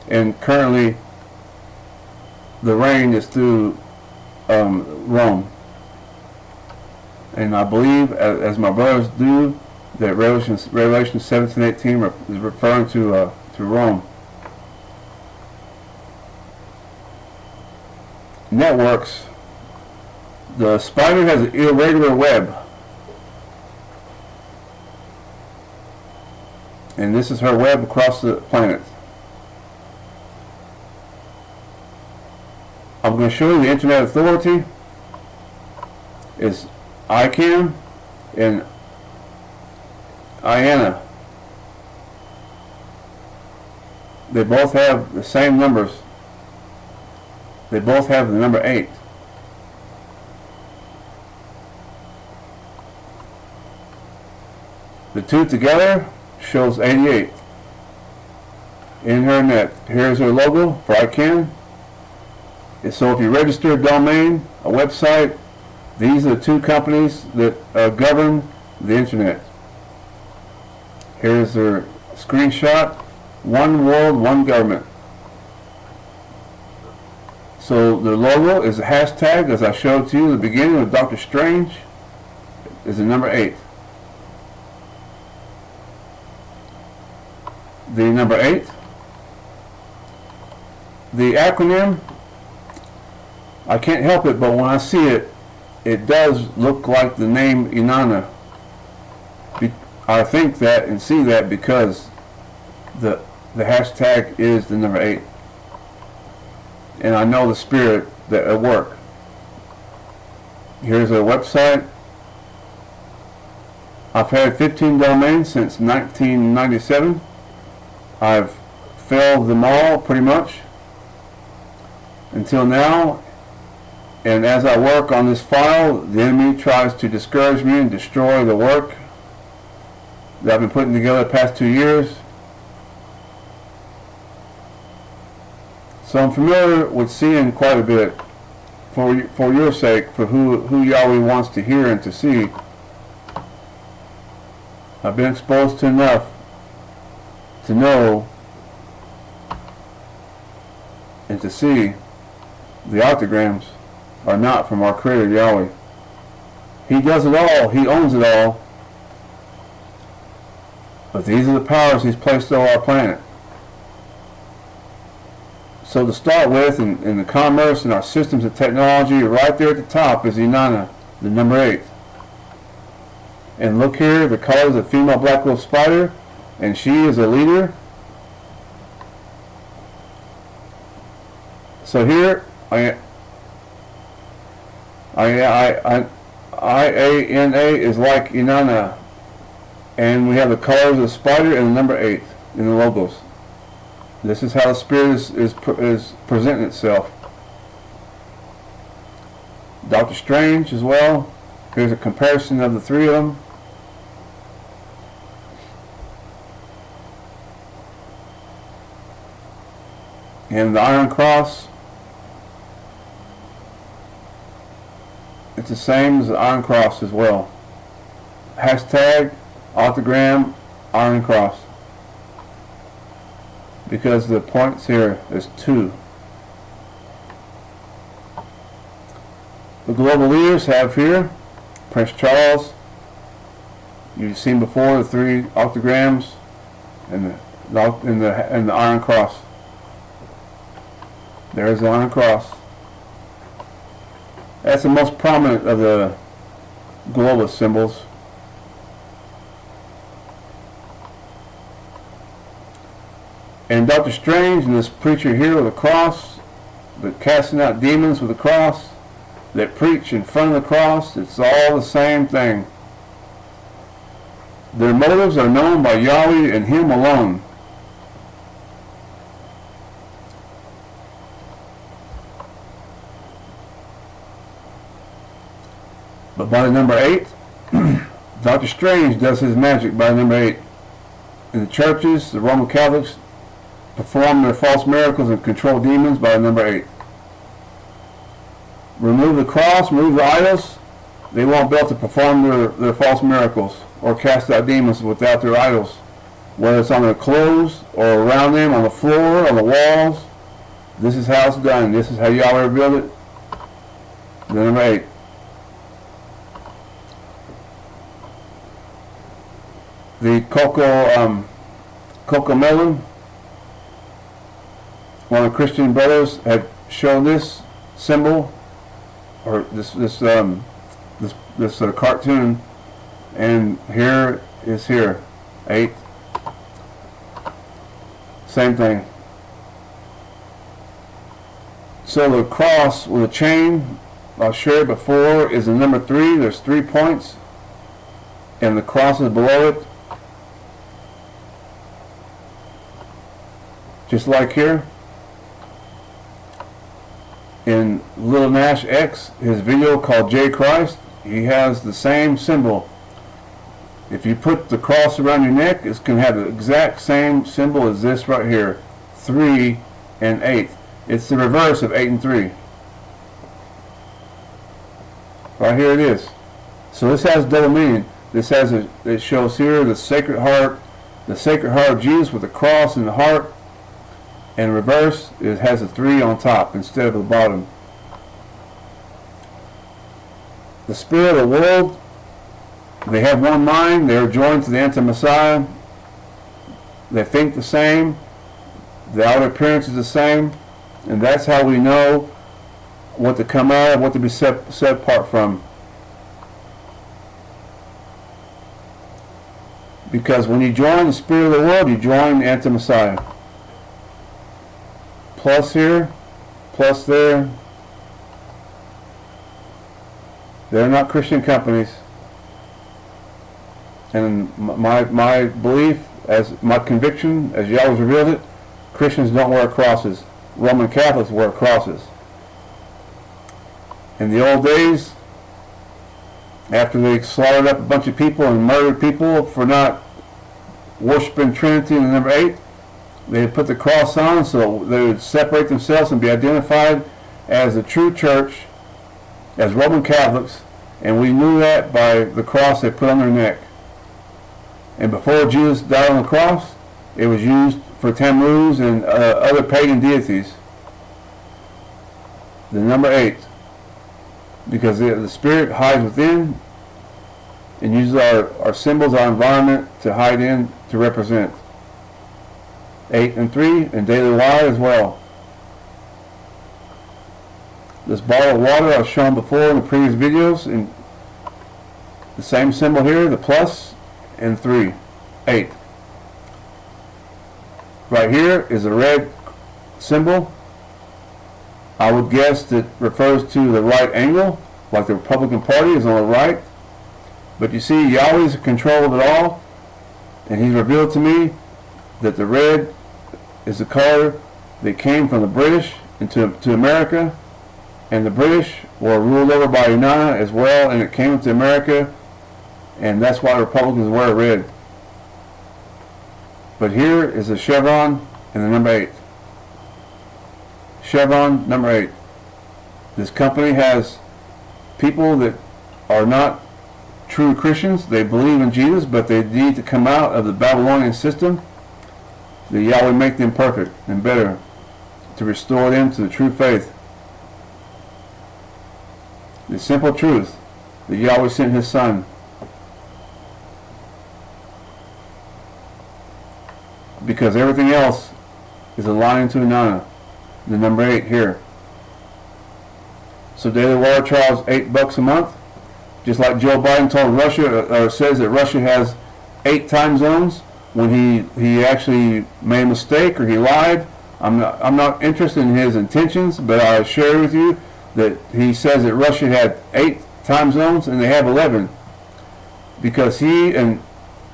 and currently the reign is through Rome. And I believe, as my brothers do, that Revelation 17:18 is referring to Rome. Networks. The spider has an irregular web. And this is her web across the planet. I'm going to show you the Internet Authority is ICANN and IANA. They both have the same numbers. They both have the number 8. The two together shows 88. In her net. Here's her logo for ICANN. And so if you register a domain, a website, these are the two companies that govern the internet. Here's their screenshot. One world, one government. So the logo is a hashtag, as I showed to you at the beginning with Dr. Strange, is the number 8. The number 8. The acronym, I can't help it, but when I see it, it does look like the name Inanna. I think that and see that because the hashtag is the number 8. And I know the spirit that at work. Here's a website. I've had 15 domains since 1997. I've failed them all pretty much until now. And as I work on this file, the enemy tries to discourage me and destroy the work that I've been putting together the past 2 years. So I'm familiar with seeing quite a bit for your sake, for who Yahweh wants to hear and to see. I've been exposed to enough to know and to see the octograms are not from our Creator Yahweh. He does it all. He owns it all. But these are the powers He's placed over our planet. So to start with, in the commerce and our systems of technology, right there at the top is Inanna, the number 8. And look here, the color is a female black widow spider, and she is a leader. So here, IANA is like Inanna, and we have the colors of the spider and the number 8 in the logos. This is how the spirit is presenting itself. Dr. Strange as well. Here's a comparison of the 3 of them. And the Iron Cross, it's the same as the Iron Cross as well. Hashtag, autogram, Iron Cross. Because the points here is 2. The global leaders have here Prince Charles. You've seen before the 3 octograms and the Iron Cross. There's the Iron Cross. That's the most prominent of the global symbols. And Dr. Strange and this preacher here with a cross, that casting out demons with a cross, that preach in front of the cross, it's all the same thing. Their motives are known by Yahweh and Him alone. But by the number 8, Dr. Strange does his magic by the number 8. In the churches, the Roman Catholics perform their false miracles and control demons by the number 8. Remove the cross, remove the idols, they won't be able to perform their false miracles or cast out demons without their idols. whether it's on their clothes or around them, on the floor, on the walls. This is how it's done. This is how Yahweh revealed it. Then number 8. The cocoa melon. One of the Christian brothers had shown this symbol, or this cartoon, and here is here 8. Same thing. So the cross with a chain, I've shared before, is the number 3. There's 3 points, and the cross is below it. Just like here. In Little Nash X, his video called J Christ, he has the same symbol. If you put the cross around your neck, it's going to have the exact same symbol as this right here. 3 and 8. It's the reverse of 8 and 3. Right here it is. So this has double meaning. This has it shows here the Sacred Heart of Jesus with the cross in the heart. And reverse, it has a 3 on top instead of the bottom. The spirit of the world, they have one mind. They are joined to the anti-Messiah. They think the same. The outer appearance is the same. And that's how we know what to come out of, what to be set apart from. Because when you join the spirit of the world, you join the anti-Messiah. Plus here, plus there. They're not Christian companies. And my belief, as my conviction, as Yahweh revealed it, Christians don't wear crosses. Roman Catholics wear crosses. In the old days, after they slaughtered up a bunch of people and murdered people for not worshiping Trinity in the number 8, they would put the cross on so they would separate themselves and be identified as the true church, as Roman Catholics, and we knew that by the cross they put on their neck. And before Jesus died on the cross, it was used for Tammuz and other pagan deities. The number 8, because the Spirit hides within and uses our symbols, our environment to hide in, to represent. 8 and 3, and daily water as well. This bottle of water I've shown before in the previous videos, and the same symbol here, the plus and 3, 8. Right here is a red symbol. I would guess that refers to the right angle, like the Republican Party is on the right. But you see, Yahweh is in control of it all, and He's revealed to me that the red is the color that came from the British to America, and the British were ruled over by Inanna as well, and it came into America, and that's why Republicans wear red. But here is the chevron and the number 8. Chevron, number 8. This company has people that are not true Christians. They believe in Jesus, but they need to come out of the Babylonian system. That Yahweh make them perfect and better, to restore them to the true faith. The simple truth that Yahweh sent His Son. Because everything else is aligned to Inanna. The number 8 here. So daily water trials $8 a month. Just like Joe Biden told Russia, or says that Russia has 8 time zones, when he actually made a mistake or he lied. I'm not interested in his intentions, but I share with you that he says that Russia had 8 time zones and they have 11, because he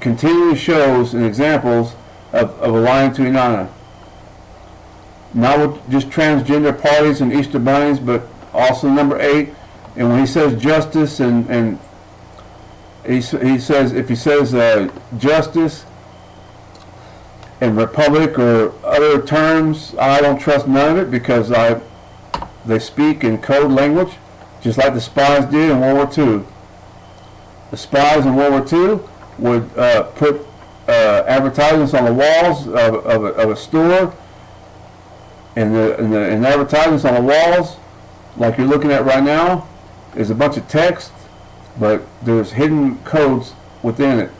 continually shows and examples of aligning to Inanna. Not with just transgender parties and Easter bunnies, but also number 8. And when he says justice and he says, if he says justice and republic or other terms, I don't trust none of it, because they speak in code language, just like the spies did in World War II. The spies in World War II would put advertisements on the walls of a store, and the advertisements on the walls, like you're looking at right now, is a bunch of text, but there's hidden codes within it.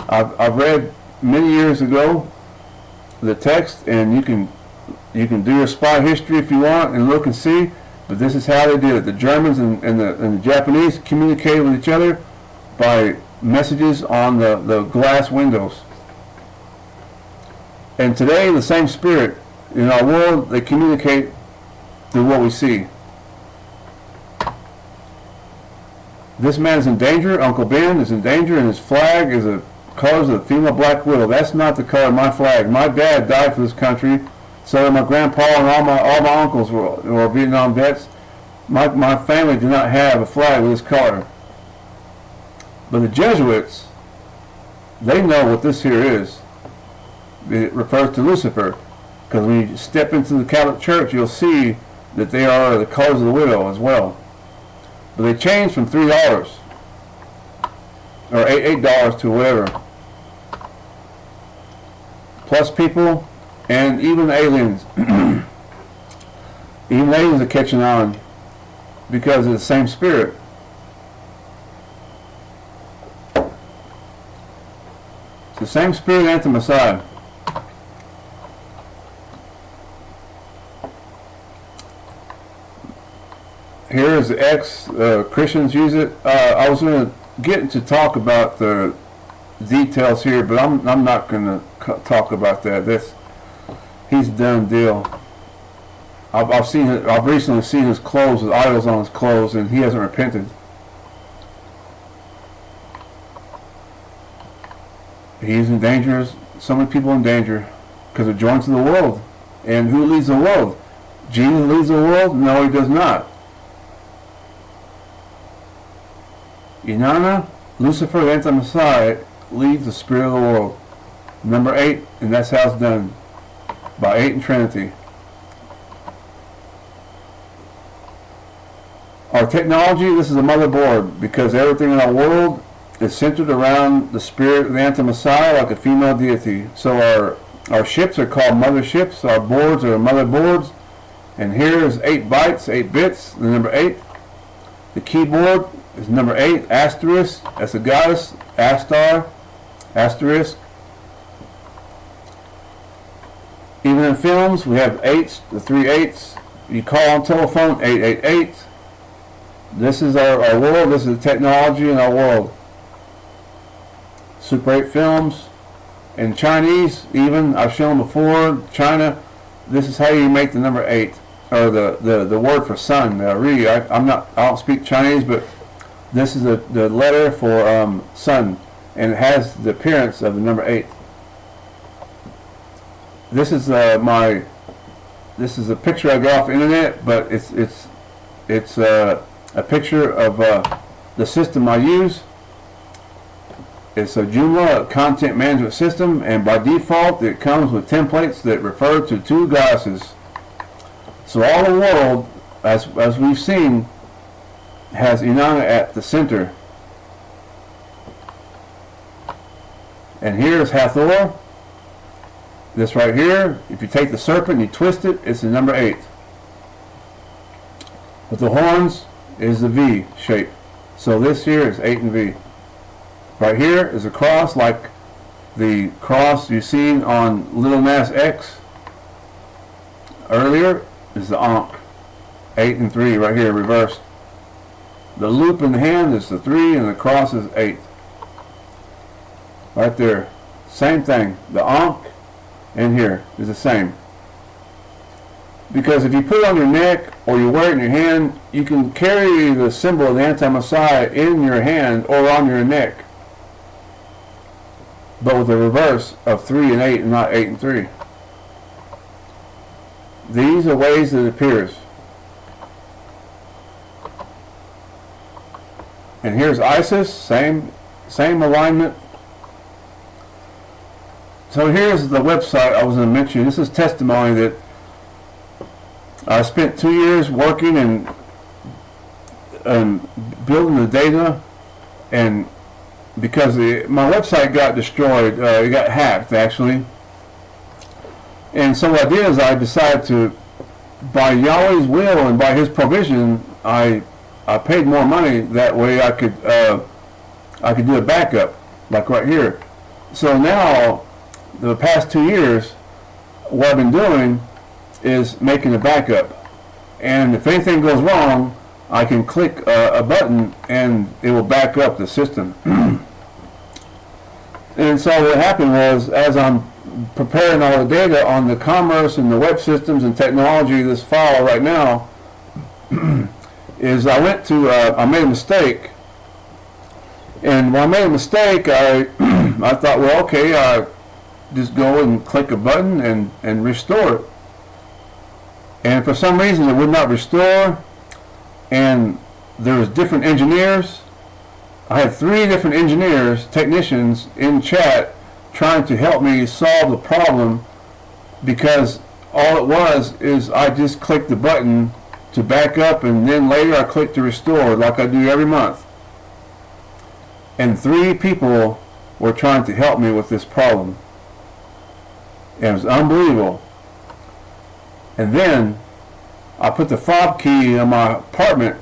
I've read many years ago the text, and you can do your spy history if you want and look and see. But this is how they did it. The Germans and the Japanese communicated with each other by messages on the glass windows. And today, the same spirit in our world, they communicate through what we see. This man is in danger. Uncle Ben is in danger, and his flag is the colors of the female black widow. That's not the color of my flag. My dad died for this country, so did my grandpa, and all my uncles were Vietnam vets. My family did not have a flag with this color. But the Jesuits, they know what this here is. It refers to Lucifer, because when you step into the Catholic Church, you'll see that they are the colors of the widow as well. But they changed from $3 or $8 to whatever. Plus people and even aliens. Even aliens are catching on because of the same spirit. It's the same spirit anti-Messiah. Here is the X. Christians use it. I was going to get to talk about the details here, but I'm not going to talk about that. He's a done deal. I've recently seen his clothes, his idols on his clothes, and he hasn't repented. He's in danger. So many people in danger because they're joined to the world. And who leads the world? Jesus leads the world? No, he does not. Inanna, Lucifer, the anti-Messiah, leads the spirit of the world. Number 8, and that's how it's done. By 8 in Trinity. Our technology, this is a motherboard, because everything in our world is centered around the spirit of the anti-Messiah, like a female deity. So our ships are called motherships, our boards are motherboards, and here is 8 bytes, 8 bits, the number 8. The keyboard is number 8, asterisk, that's a goddess, Astar, asterisk. Even in films, we have 8s, the 3 8s. You call on telephone, 888. This is our world, this is the technology in our world. Super 8 films. In Chinese, even, I've shown before, China, this is how you make the number 8. Or the word for sun, Ri. I don't speak Chinese, but this is the letter for sun, and it has the appearance of the number 8. This is a picture I got off the internet, but it's a picture of the system I use. It's a Joomla, a content management system, and by default it comes with templates that refer to 2 goddesses. So all the world, as we've seen, has Inanna at the center. And here is Hathor. This right here, if you take the serpent and you twist it, it's the number 8. With the horns is the V shape. So this here is 8 and V. Right here is a cross, like the cross you seen on Little Nas X earlier, is the Ankh. 8 and 3 right here, reversed. The loop in the hand is the 3 and the cross is 8. Right there. Same thing. The Ankh and here is the same. Because if you put it on your neck or you wear it in your hand, you can carry the symbol of the anti-Messiah in your hand or on your neck. But with the reverse of 3 and 8 and not 8 and 3. These are ways that it appears. And here's Isis, same alignment. So here's the website I was going to mention. This is testimony that I spent 2 years working and building the data and because my website got destroyed. It got hacked, actually. And so what I did is I decided to, by Yahweh's will and by His provision, I paid more money. That way I could do a backup, like right here. So now, the past 2 years, what I've been doing is making a backup. And if anything goes wrong, I can click a button and it will back up the system. And so what happened was, as I'm preparing all the data on the commerce and the web systems and technology, this file right now, is I made a mistake. And when I made a mistake, I thought, well, okay, I just go and click a button and restore it. And for some reason it would not restore, and there was different engineers. I had 3 different engineers, technicians in chat trying to help me solve the problem, because all it was is I just clicked the button to back up, and then later I clicked to restore like I do every month. And 3 people were trying to help me with this problem. And it was unbelievable. And then I put the fob key in my apartment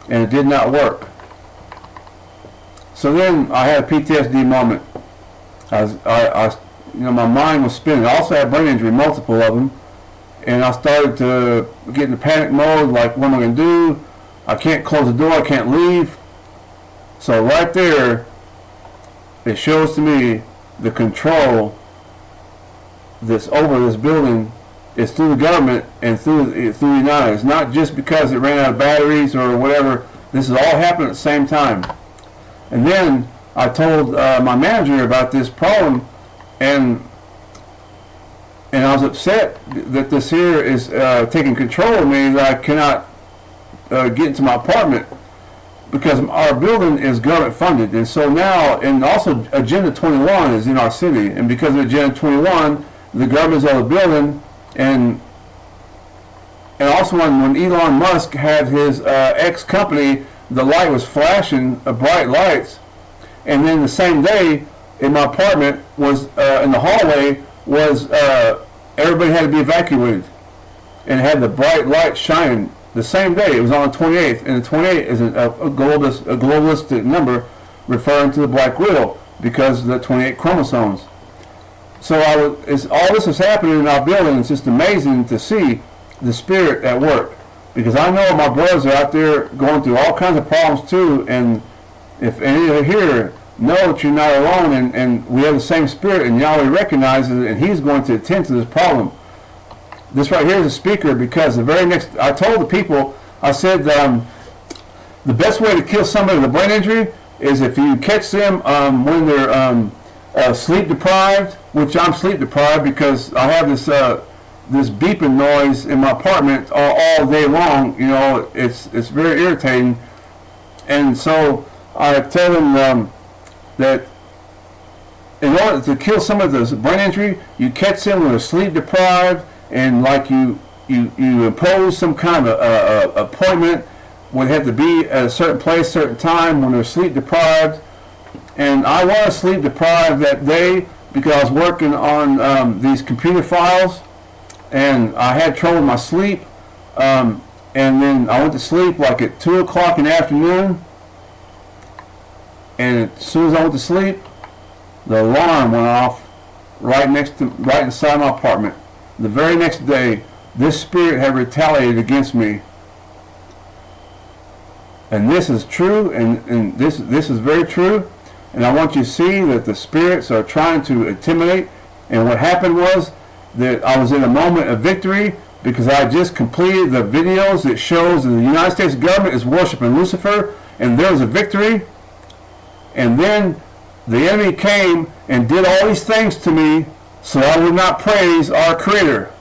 and it did not work. So then I had a PTSD moment. My mind was spinning. I also had brain injury, multiple of them. And I started to get into panic mode, like, what am I going to do? I can't close the door, I can't leave. So right there, it shows to me the control that's over this building is through the government and through United. It's not just because it ran out of batteries or whatever. This is all happening at the same time. And then I told my manager about this problem, and I was upset that this here is taking control of me, that I cannot get into my apartment, because our building is government funded. And so now, and also Agenda 21 is in our city, and because of Agenda 21, the government's on the building. And also when Elon Musk had his X company, the light was flashing bright lights, and then the same day in my apartment was in the hallway was everybody had to be evacuated, and it had the bright light shining the same day. It was on the 28th, and the 28th is a globalistic number referring to the Black Widow because of the 28 chromosomes. So all this is happening in our building. It's just amazing to see the Spirit at work, because I know my brothers are out there going through all kinds of problems too, and if any of you here know that you're not alone, and we have the same Spirit, and Yahweh recognizes it, and He's going to attend to this problem. This right here is a speaker, because the very next, I told the people, I said the best way to kill somebody with a brain injury is if you catch them when they're sleep deprived, which I'm sleep deprived because I have this beeping noise in my apartment all day long. You know, it's very irritating, and so I tell them that in order to kill somebody with a brain injury, you catch them when they're sleep deprived, and like you impose some kind of appointment where they have to be at a certain place, certain time when they're sleep deprived. And I was sleep deprived that day because I was working on these computer files, and I had trouble with my sleep. And then I went to sleep like at 2 o'clock in the afternoon. And as soon as I went to sleep, the alarm went off right inside my apartment. The very next day, this spirit had retaliated against me. And this is true, and this is very true. And I want you to see that the spirits are trying to intimidate. And what happened was that I was in a moment of victory because I just completed the videos that shows that the United States government is worshiping Lucifer, and there was a victory. And then the enemy came and did all these things to me so I would not praise our Creator.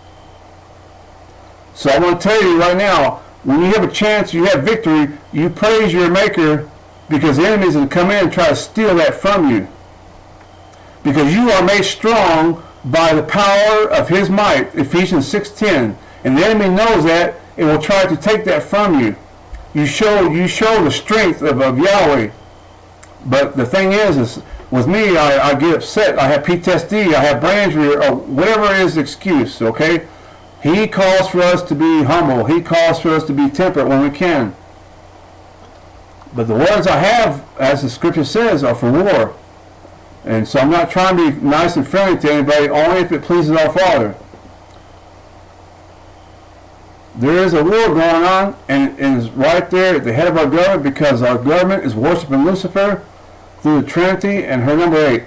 So I want to tell you right now, when you have a chance, you have victory, you praise your Maker, because the enemy is going to come in and try to steal that from you. Because you are made strong by the power of His might, Ephesians 6:10. And the enemy knows that and will try to take that from you. You show the strength of Yahweh But the thing is with me, I get upset. I have PTSD. I have brain injury, or whatever is the excuse. Okay, He calls for us to be humble. He calls for us to be temperate when we can. But the words I have, as the Scripture says, are for war. And so I'm not trying to be nice and friendly to anybody, only if it pleases our Father. There is a war going on, and it's right there at the head of our government, because our government is worshiping Lucifer through the Trinity and her number 8.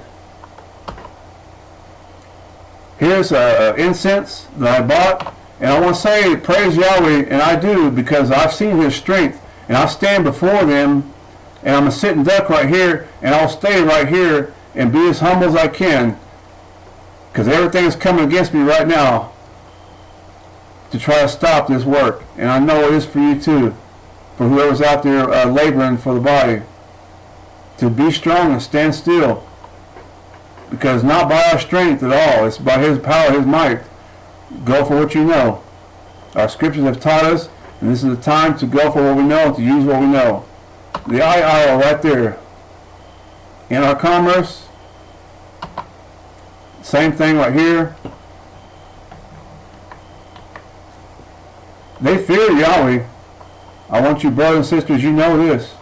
Here's incense that I bought, and I want to say praise Yahweh, and I do, because I've seen His strength, and I stand before them, and I'm a sitting duck right here, and I'll stay right here and be as humble as I can, because everything is coming against me right now to try to stop this work. And I know it is for you too, for whoever's out there laboring for the body, to be strong and stand still, because not by our strength at all, it's by His power, His might. Go for what you know. Our scriptures have taught us, and this is the time to go for what we know, to use what we know. The eye aisle right there. In our commerce, same thing right here. They fear Yahweh. I want you brothers and sisters, you know this.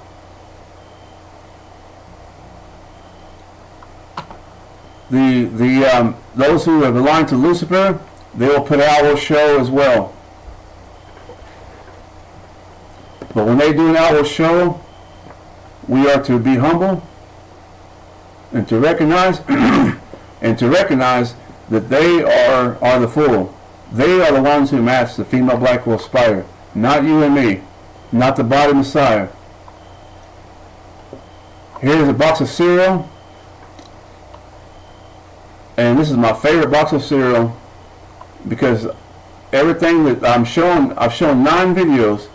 Those who have aligned to Lucifer, they will put out a show as well. But when they do an outward show, we are to be humble and to recognize that they are the fool. They are the ones who match the female black wolf spider, not you and me, not the body Messiah. Here's a box of cereal, and this is my favorite box of cereal, because everything that I've shown 9 videos.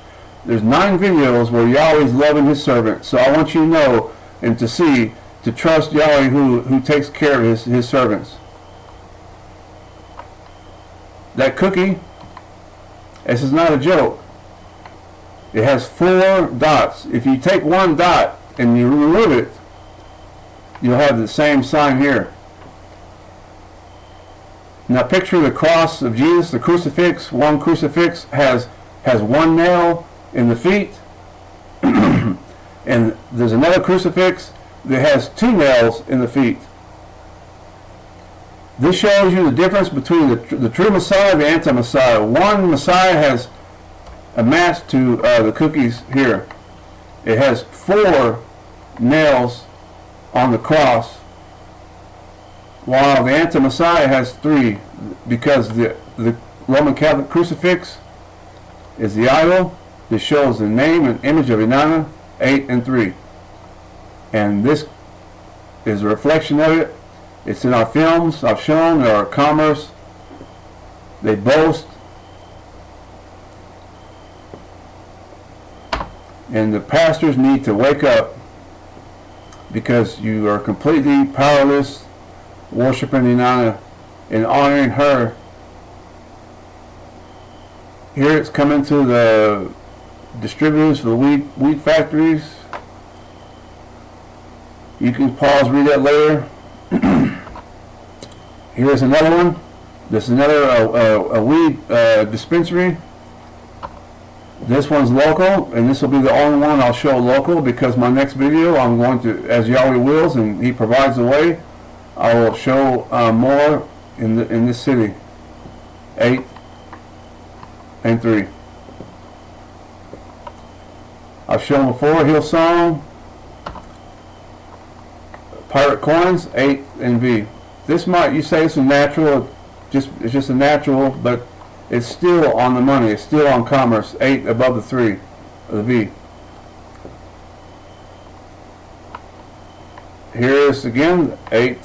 There's 9 videos where Yahweh is loving His servant. So I want you to know and to see, to trust Yahweh who takes care of his servants. That cookie, this is not a joke. It has 4 dots. If you take one dot and you remove it, you'll have the same sign here. Now picture the cross of Jesus, the crucifix. One crucifix has 1 nail in the feet, and there's another crucifix that has 2 nails in the feet. This shows you the difference between the true Messiah and the anti-Messiah. One Messiah has a match to the cookies here. It has 4 nails on the cross, while the anti-Messiah has 3, because the Roman Catholic crucifix is the idol. This shows the name and image of Inanna, 8 and 3. And this is a reflection of it. It's in our films I've shown, our commerce. They boast. And the pastors need to wake up, because you are completely powerless worshiping Inanna and honoring her. Here it's coming to the distributors for the wheat factories. You can pause, read that later. Here's another one. This is another a weed dispensary. This one's local, and this will be the only one I'll show local, because my next video I'm going to, as Yahweh wills and He provides the way, I will show more in this city. 8 and 3. I've shown before Hillsong, Pirate Coins, 8 and V. This might, you say it's a natural, it's just a natural, but it's still on the money. It's still on commerce. 8 above the 3 of the V. Here's again 8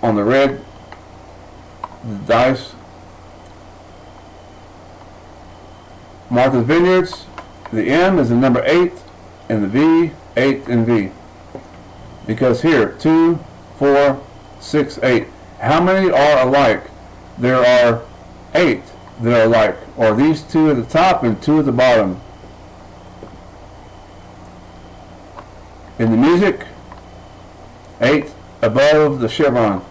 on the red dice. Martha's Vineyards. The M is the number 8, and the V, 8 and V. Because here, 2, 4, 6, 8. How many are alike? There are 8 that are alike, or these 2 at the top and 2 at the bottom. In the music, 8 above the chevron.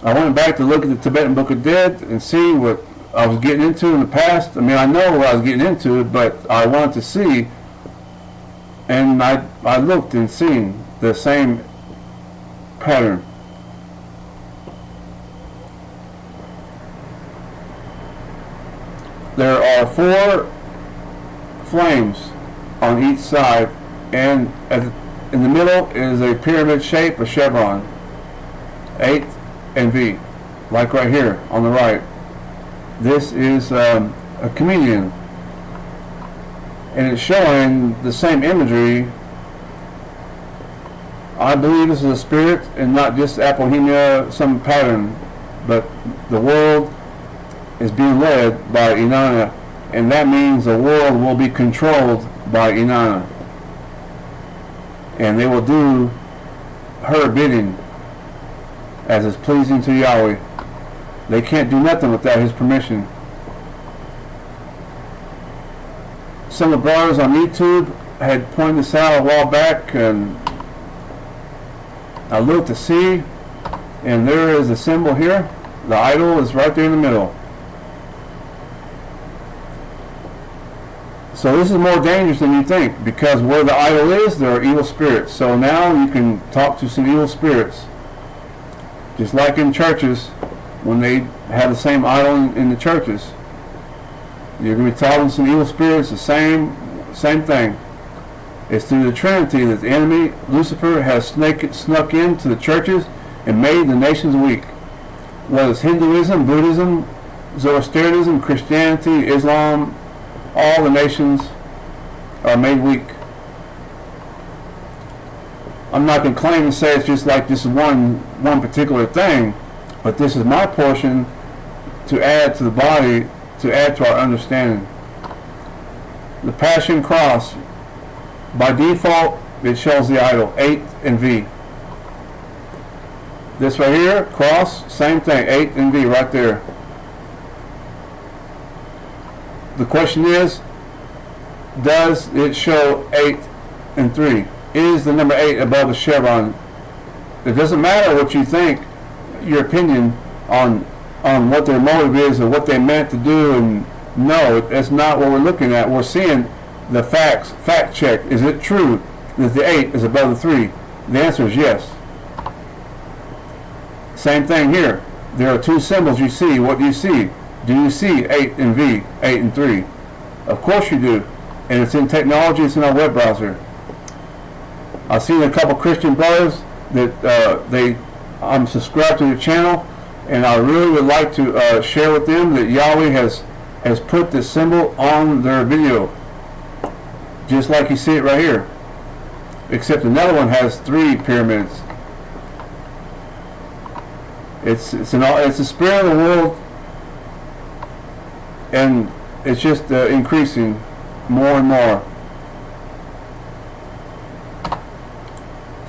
I went back to look at the Tibetan Book of Dead and see what I was getting into in the past. I mean, I know what I was getting into, but I wanted to see, and I looked and seen the same pattern. There are 4 flames on each side, and in the middle is a pyramid shape, a chevron, 8 and V, like right here on the right. This is a communion, and it's showing the same imagery. I believe this is a spirit and not just apohemia, some pattern, but the world is being led by Inanna, and that means the world will be controlled by Inanna, and they will do her bidding as is pleasing to Yahweh. They can't do nothing without his permission. Some of the brothers on YouTube had pointed this out a while back, and I looked to see, and there is a symbol here. The idol is right there in the middle. So this is more dangerous than you think, because where the idol is, there are evil spirits. So now you can talk to some evil spirits. Just like in churches, when they have the same idol in the churches, you're going to be talking to some evil spirits, the same thing. It's through the Trinity that the enemy, Lucifer, has snuck into the churches and made the nations weak. Whether it's Hinduism, Buddhism, Zoroastrianism, Christianity, Islam, all the nations are made weak. I'm not going to claim and say it's just like this is one particular thing, but this is my portion to add to the body, to add to our understanding. The Passion Cross, by default, it shows the idol, 8 and V. This right here, cross, same thing, 8 and V right there. The question is, does it show 8 and 3? Is the number 8 above the chevron? It doesn't matter what you think, your opinion on what their motive is or what they meant to do, and no, that's not what we're looking at. We're seeing the facts, fact check. Is it true that the 8 is above the 3? The answer is yes. Same thing here. There are 2 symbols you see. What do you see? Do you see 8 and V, 8 and 3? Of course you do. And it's in technology, it's in our web browser. I've seen a couple Christian brothers that I'm subscribed to their channel, and I really would like to share with them that Yahweh has put this symbol on their video, just like you see it right here, except another one has 3 pyramids. It's the spirit of the world, and it's just increasing more and more.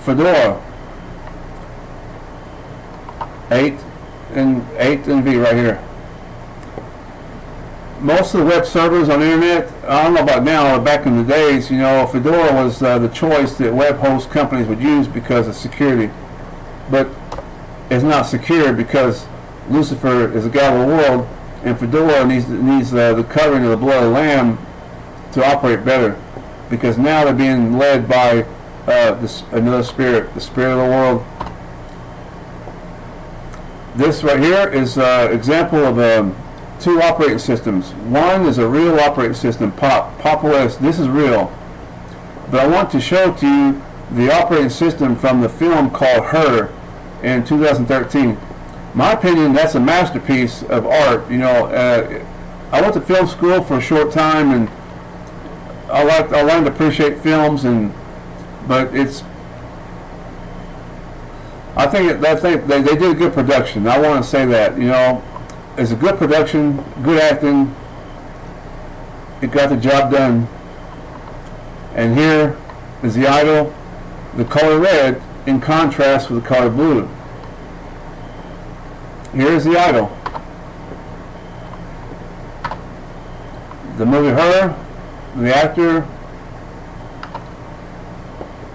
Fedora, 8 and V right here. Most of the web servers on the internet, I don't know about now, but back in the days, you know, Fedora was the choice that web host companies would use because of security. But it's not secure because Lucifer is the God of the world, and Fedora needs the covering of the blood of the Lamb to operate better, because now they're being led by another spirit, the spirit of the world. This right here is an example of 2 operating systems. One is a real operating system, Pop OS. This is real. But I want to show to you the operating system from the film called Her in 2013. My opinion, that's a masterpiece of art. You know, I went to film school for a short time, and I learned to appreciate films, but I think they did a good production. I want to say that, you know, it's a good production, good acting. It got the job done. And here is the idol, the color red, in contrast with the color blue. Here's the idol. The movie Her, the actor,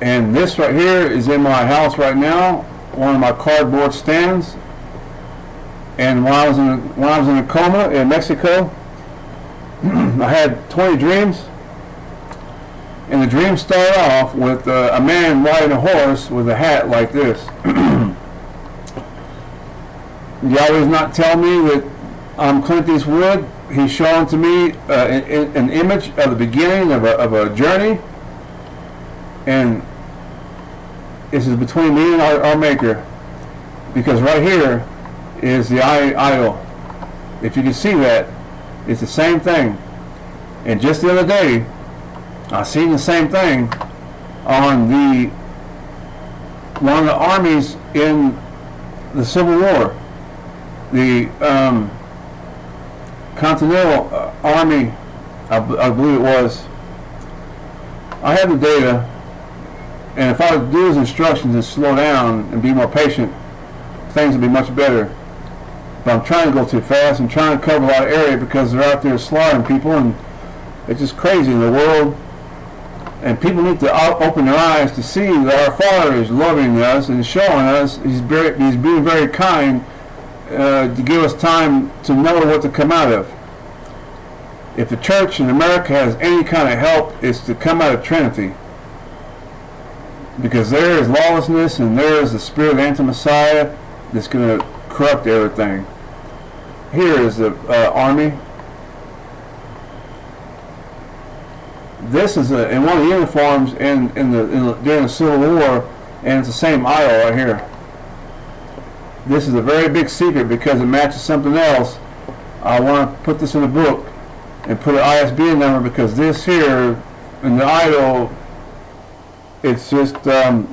And this right here is in my house right now, one of my cardboard stands. And when I was in a coma in Mexico, I had 20 dreams. And the dream started off with a man riding a horse with a hat like this. Yahweh's not telling me that I'm Clint Eastwood. He's showing to me an image of the beginning of a journey. And this is between me and our Maker. Because right here is the idol. If you can see that, it's the same thing. And just the other day, I seen the same thing on one of the armies in the Civil War, the Continental Army, I believe it was. I have the data, and if I would do his instructions and slow down and be more patient, things would be much better. But I'm trying to go too fast and trying to cover a lot of area because they're out there slaughtering people, and it's just crazy in the world. And people need to open their eyes to see that our Father is loving us and showing us He's being very kind to give us time to know what to come out of. If the church in America has any kind of help, it's to come out of Trinity. Because there is lawlessness and there is the spirit of anti-Messiah that's going to corrupt everything. Here is the army. This is in one of the uniforms during the Civil War, and it's the same idol right here. This is a very big secret because it matches something else. I want to put this in a book and put an ISBN number because this here in the idol, it's just the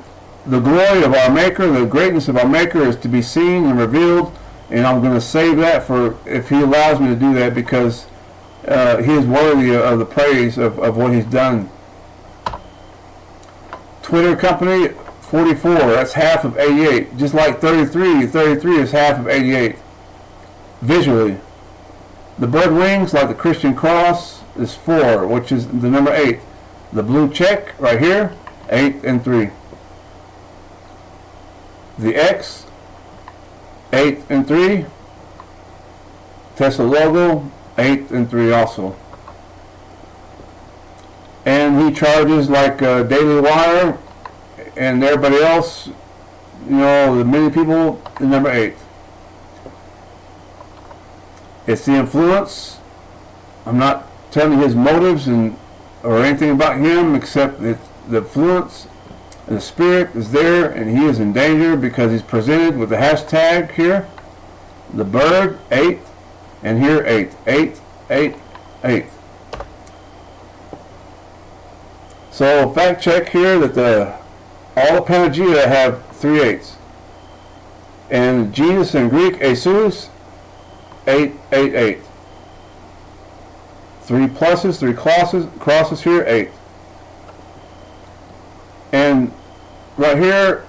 glory of our Maker, the greatness of our Maker is to be seen and revealed, and I'm going to save that for if He allows me to do that because He is worthy of the praise of what He's done. Twitter company 44, that's half of 88. Just like 33 is half of 88. Visually. The bird wings, like the Christian cross, is 4, which is the number 8. The blue check right here, 8 and 3. The X, 8 and 3. Tesla logo, 8 and 3 also. And he charges like Daily Wire and everybody else, the many people, the number 8. It's the influence. I'm not telling you his motives or anything about him except that the influence and the spirit is there and he is in danger because he's presented with the hashtag here, the bird, 8, and here 8, 8, 8, 8. So fact check here that all the Panagia have 3 8s. And Jesus in Greek, Jesus, 8, 8, 8. 3 pluses, 3 crosses here, 8. And right here,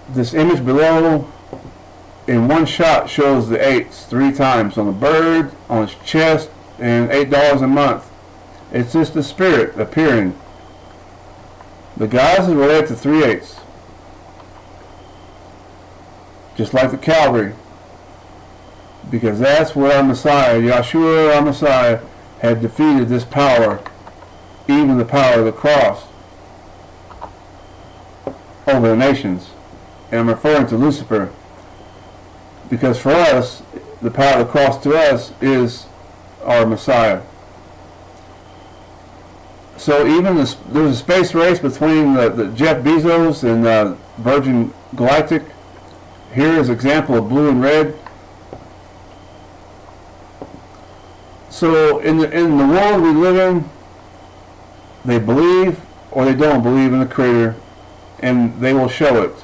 this image below, in one shot shows the 8s 3 times on the bird, on his chest, and $8 a month. It's just the spirit appearing. The guys is related to 3 8s. Just like the Calvary. Because that's where our Messiah, Yahshua, our Messiah, had defeated this power, even the power of the cross, over the nations. And I'm referring to Lucifer. Because for us, the power of the cross to us is our Messiah. So even there's a space race between the Jeff Bezos and Virgin Galactic. Here is an example of blue and red. So in the world we live in, they believe or they don't believe in the Creator, and they will show it.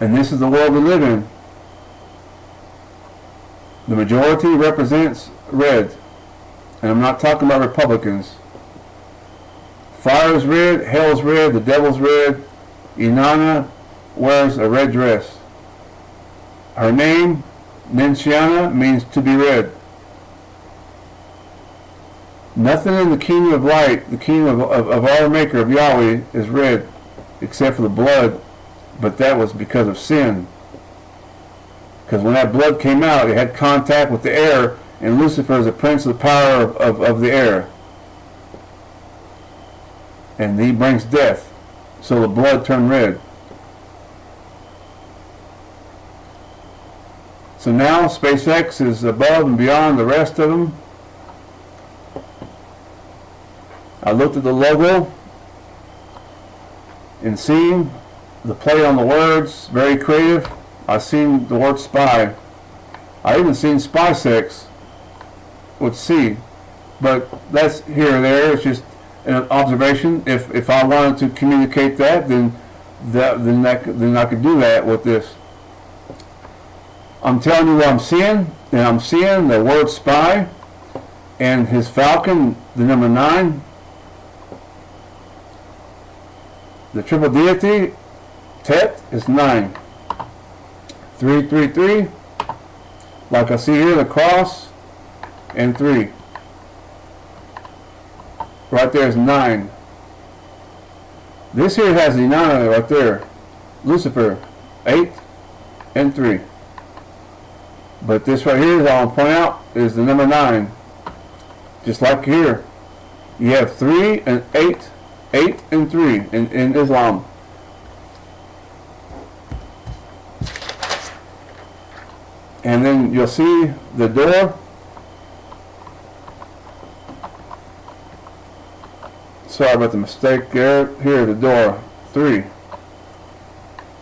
And this is the world we live in. The majority represents red. And I'm not talking about Republicans. Fire is red, hell's red, the devil's red. Inanna wears a red dress. Her name, Ninciana, means to be red. Nothing in the kingdom of light, the kingdom of our Maker, of Yahweh, is red, except for the blood, but that was because of sin. Because when that blood came out, it had contact with the air, and Lucifer is the prince of the power of the air. And he brings death. So the blood turned red. So now SpaceX is above and beyond the rest of them. I looked at the logo and seen the play on the words, very creative. I seen the word spy. I even seen SpaceX with C, but that's here or there. It's just an observation. If I wanted to communicate that, then I could do that with this. I'm telling you what I'm seeing, and I'm seeing the word spy and his falcon, the number 9. The triple deity, Tet, is 9. 333, like I see here, the cross, and 3. Right there is 9. This here has the 9 right there. Lucifer, 8 and 3. But this right here, as I want to point out, is the number 9. Just like here. You have 3 and 8, 8 and 3 in Islam. And then you'll see the door. Sorry about the mistake there. Here, the door. 3.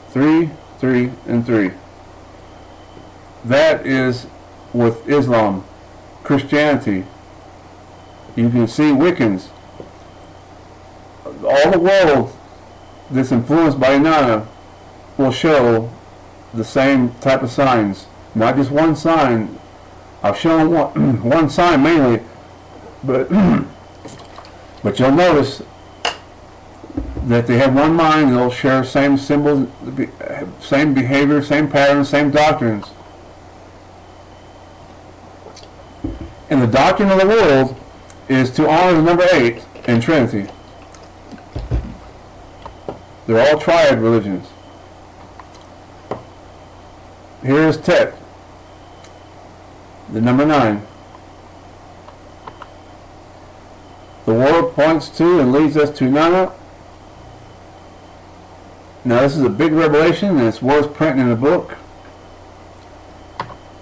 3, 3, and 3. That is with Islam. Christianity. You can see Wiccans. All the world that's influenced by Inanna will show the same type of signs. Not just one sign. I've shown one sign mainly, but but you'll notice that they have one mind and they'll share same symbols, same behavior, same patterns, same doctrines. And the doctrine of the world is to honor the number 8 in Trinity. They're all triad religions. Here is Tet, the number 9. The world points to and leads us to Nana. Now this is a big revelation and it's worth printing in a book,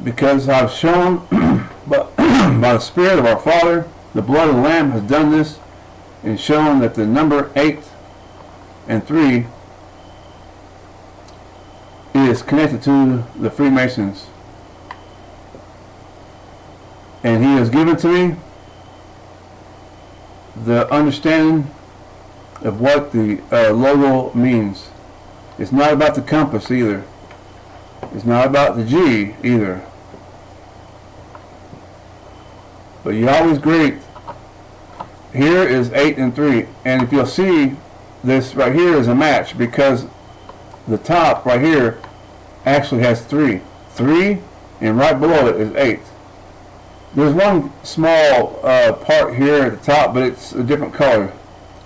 because I've shown by the Spirit of our Father, the blood of the Lamb has done this and shown that the number 8 and 3 is connected to the Freemasons. And he has given to me the understanding of what the logo means. It's not about the compass either. It's not about the G either. But Yahweh's great. Here is 8 and 3. And if you'll see, this right here is a match, because the top right here actually has 3. 3, and right below it is 8. There's one small part here at the top, but it's a different color.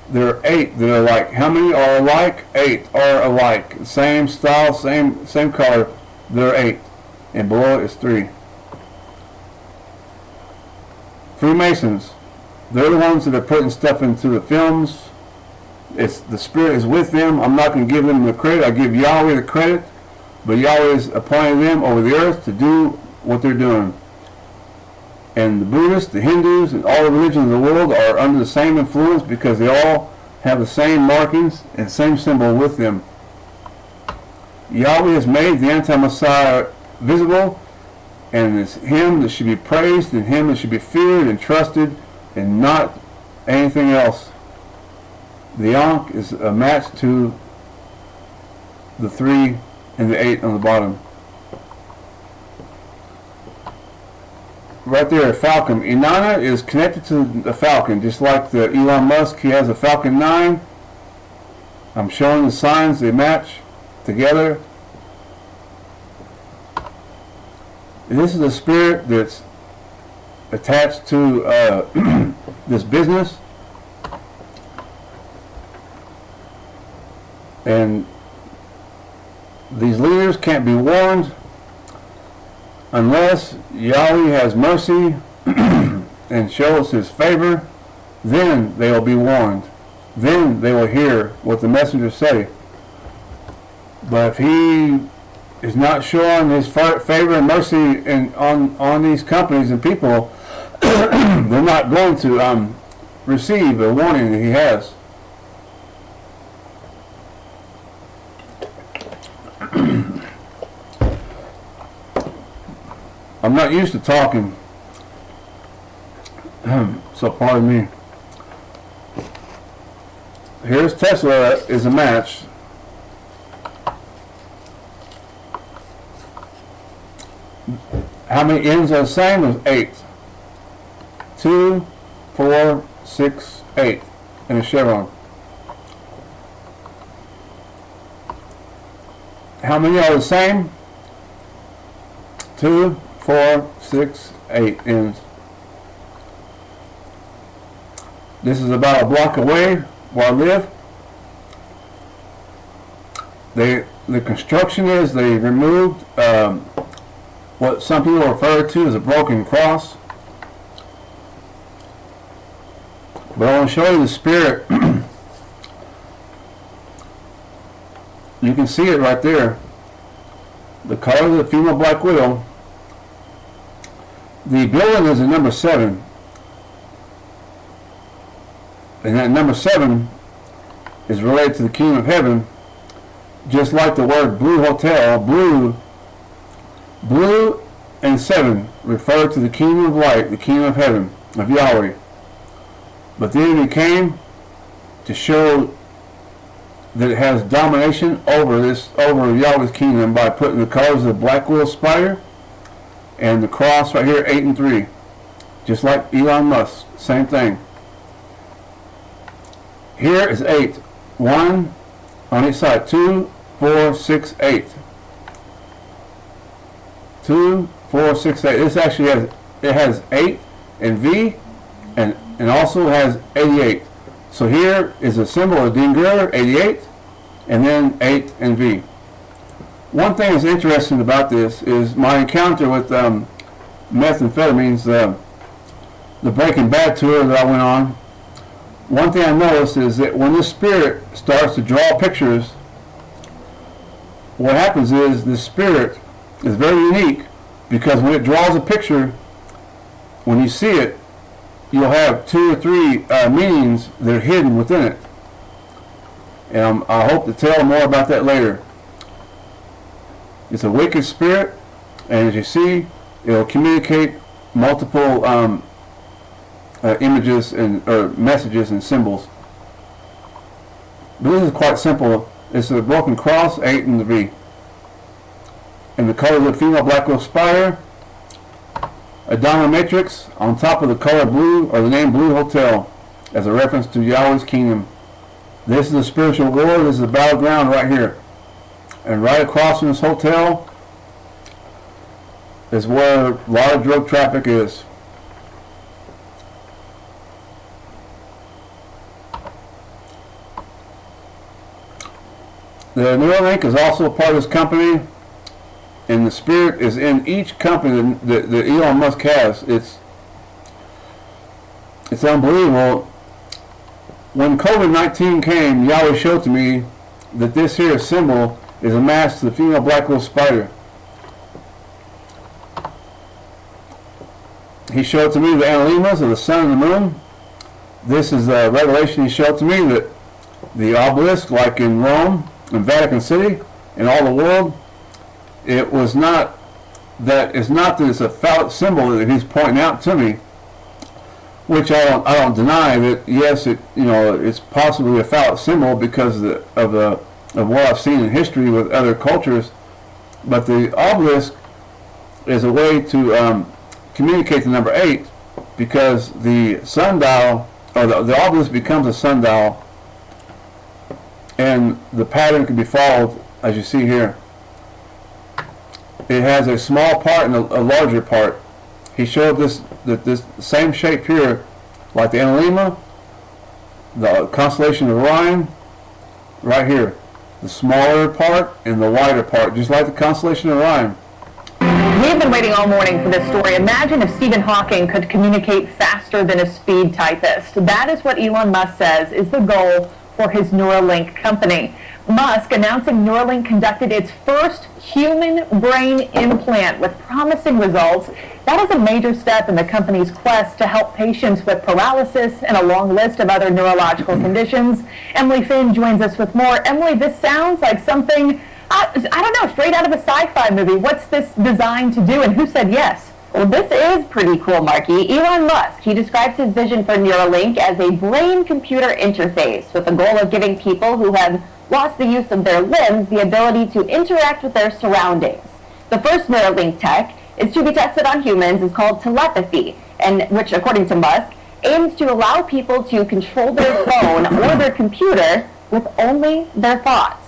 There are 8 that are alike. How many are alike? 8 are alike. Same style, same color. There are 8. And below it is 3. Freemasons, they're the ones that are putting stuff into the films. It's the Spirit is with them. I'm not going to give them the credit. I give Yahweh the credit, but Yahweh is appointing them over the earth to do what they're doing. And the Buddhists, the Hindus, and all the religions of the world are under the same influence, because they all have the same markings and same symbol with them. Yahweh has made the anti-Messiah visible, and it's him that should be praised, and him that should be feared and trusted, and not anything else. The Ankh is a match to the 3 and the 8 on the bottom. Right there, a falcon. Inanna is connected to the falcon, just like the Elon Musk. He has a Falcon 9. I'm showing the signs, they match together. And this is a spirit that's attached to this business, and these leaders can't be warned unless Yahweh has mercy and shows his favor. Then they will be warned. Then they will hear what the messengers say. But if he is not showing his favor and mercy on these companies and people, they're not going to receive the warning that he has. I'm not used to talking, so pardon me. Here's Tesla is a match. How many ends are the same? It was 8. 2, 4, 6, 8 in a chevron. How many are the same? 2, 4, 6, 8 ends. This is about a block away where I live. The construction is they removed what some people refer to as a broken cross. But I want to show you the spirit. You can see it right there. The color of the female black widow. The building is a number 7. And that number 7 is related to the kingdom of heaven. Just like the word blue hotel, blue and 7 refer to the kingdom of light, the kingdom of heaven, of Yahweh. But the enemy came to show that it has domination over Yahweh's kingdom by putting the colors of the black widow spider and the cross right here, 8 and 3. Just like Elon Musk, same thing. Here is 8. 1 on each side. 2, 4, 6, 8. 2, 4, 6, 8. This actually has 8 and V and also has 88. So here is a symbol of Dinger, 88, and then 8 and V. One thing that's interesting about this is my encounter with methamphetamines, the Breaking Bad tour that I went on. One thing I noticed is that when this spirit starts to draw pictures, what happens is the spirit is very unique, because when it draws a picture, when you see it, you'll have 2 or 3 meanings that are hidden within it. And I hope to tell more about that later. It's a wicked spirit, and as you see, it'll communicate multiple images or messages and symbols. But this is quite simple. It's a broken cross, 8 and the V. And the color of the female black widow spider, a diamond matrix on top of the color blue, or the name Blue Hotel, as a reference to Yahweh's kingdom. This is a spiritual war. This is the battleground right here. And right across from this hotel is where a lot of drug traffic is. The Neuralink is also a part of this company, and the spirit is in each company that Elon Musk has. It's unbelievable. When COVID-19 came, Yahweh showed to me that this here symbol is a mask to the female black widow spider. He showed to me the analimas of the sun and the moon. This is a revelation he showed to me that the obelisk, like in Rome and Vatican City and all the world, it's not that it's a phallic symbol that he's pointing out to me, which I don't deny that. Yes, it's possibly a phallic symbol because of what I've seen in history with other cultures. But the obelisk is a way to communicate the number 8, because the sundial, or the obelisk becomes a sundial, and the pattern can be followed as you see here. It has a small part and a larger part. he showed this same shape here, like the Analema, the constellation of Orion, right here. The smaller part and the wider part, just like the constellation of Orion. We've been waiting all morning for this story. Imagine if Stephen Hawking could communicate faster than a speed typist. That is what Elon Musk says is the goal for his Neuralink company. Musk announcing Neuralink conducted its first human brain implant with promising results. That is a major step in the company's quest to help patients with paralysis and a long list of other neurological conditions. Emily Finn joins us with more. Emily, this sounds like something, I don't know, straight out of a sci-fi movie. What's this designed to do, and who said yes? Well, this is pretty cool, Marky. Elon Musk, he describes his vision for Neuralink as a brain-computer interface with the goal of giving people who have lost the use of their limbs the ability to interact with their surroundings. The first Neuralink tech is to be tested on humans is called telepathy, and which, according to Musk, aims to allow people to control their phone or their computer with only their thoughts.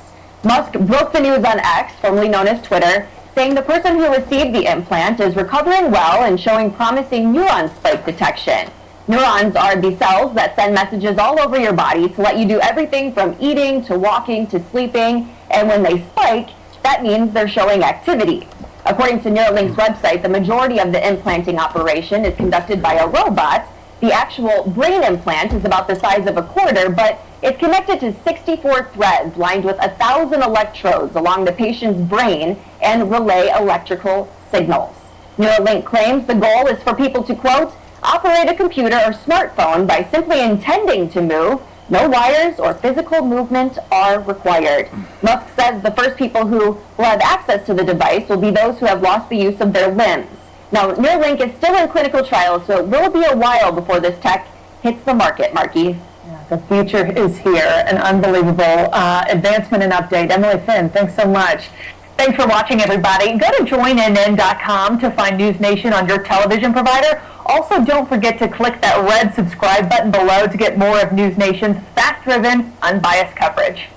Musk broke the news on X, formerly known as Twitter, saying the person who received the implant is recovering well and showing promising neuron spike detection. Neurons are the cells that send messages all over your body to let you do everything from eating to walking to sleeping, and when they spike, that means they're showing activity. According to Neuralink's website, the majority of the implanting operation is conducted by a robot. The actual brain implant is about the size of a quarter, but it's connected to 64 threads lined with 1,000 electrodes along the patient's brain and relay electrical signals. Neuralink claims the goal is for people to, quote, operate a computer or smartphone by simply intending to move. No wires or physical movement are required. Musk says the first people who will have access to the device will be those who have lost the use of their limbs. Now, Neuralink is still in clinical trials, so it will be a while before this tech hits the market, Marky. Yeah, the future is here. An unbelievable advancement and update. Emily Finn, thanks so much. Thanks for watching, everybody. Go to joinnn.com to find News Nation on your television provider. Also, don't forget to click that red subscribe button below to get more of News Nation's fact-driven, unbiased coverage.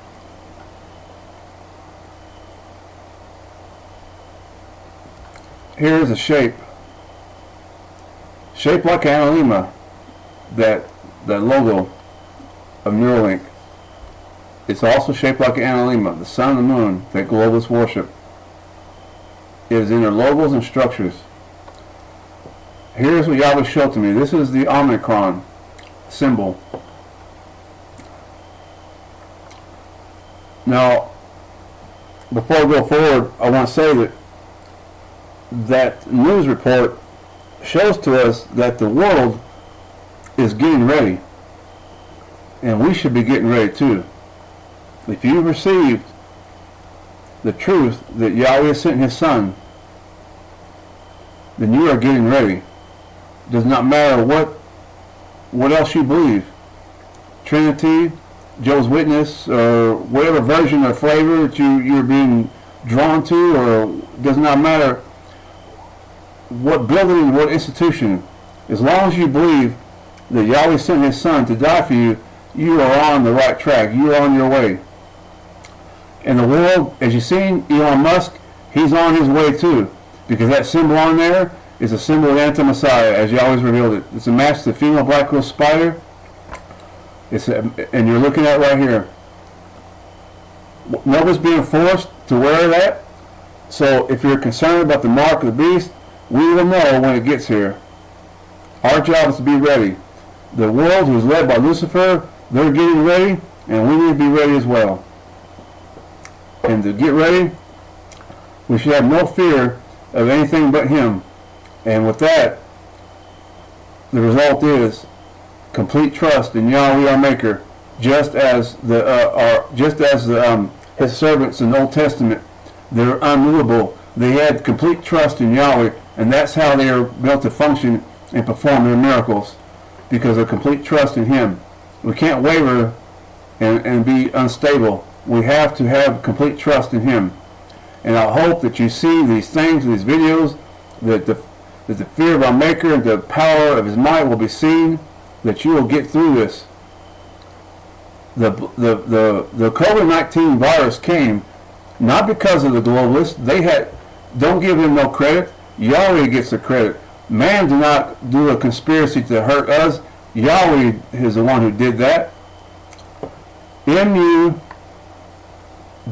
Here is a shape like an Analema, that logo of Neuralink. It's also shaped like an Analema, the sun and the moon that globalists worship. It is in their logos and structures. Here's what Yahweh showed to me. This is the Omicron symbol. Now, before I go forward, I want to say that news report shows to us that the world is getting ready. And we should be getting ready too. If you've received the truth that Yahweh sent His Son, then you are getting ready. Does not matter what else you believe. Trinity, Jehovah's Witness, or whatever version or flavor that you're being drawn to, or does not matter what building, what institution. As long as you believe that Yahweh sent His Son to die for you, you are on the right track. You are on your way. In the world, as you've seen, Elon Musk, he's on his way too. Because that symbol on there is a symbol of anti-Messiah, as Yahweh's revealed it. It's a match to the female black ghost spider. And you're looking at it right here. Nobody's being forced to wear that. So if you're concerned about the mark of the beast, we will know when it gets here. Our job is to be ready. The world, who's led by Lucifer, they're getting ready, and we need to be ready as well. And to get ready, we should have no fear of anything but Him. And with that, the result is complete trust in Yahweh our Maker, just as His servants in the Old Testament, they're unmovable. They had complete trust in Yahweh, and that's how they are built to function and perform their miracles, because of complete trust in Him. We can't waver and be unstable. We have to have complete trust in Him. And I hope that you see these things, these videos, that the fear of our Maker and the power of His might will be seen, that you will get through this. The COVID-19 virus came not because of the globalists. Don't give them no credit. Yahweh gets the credit. Man did not do a conspiracy to hurt us. Yahweh is the one who did that. Mu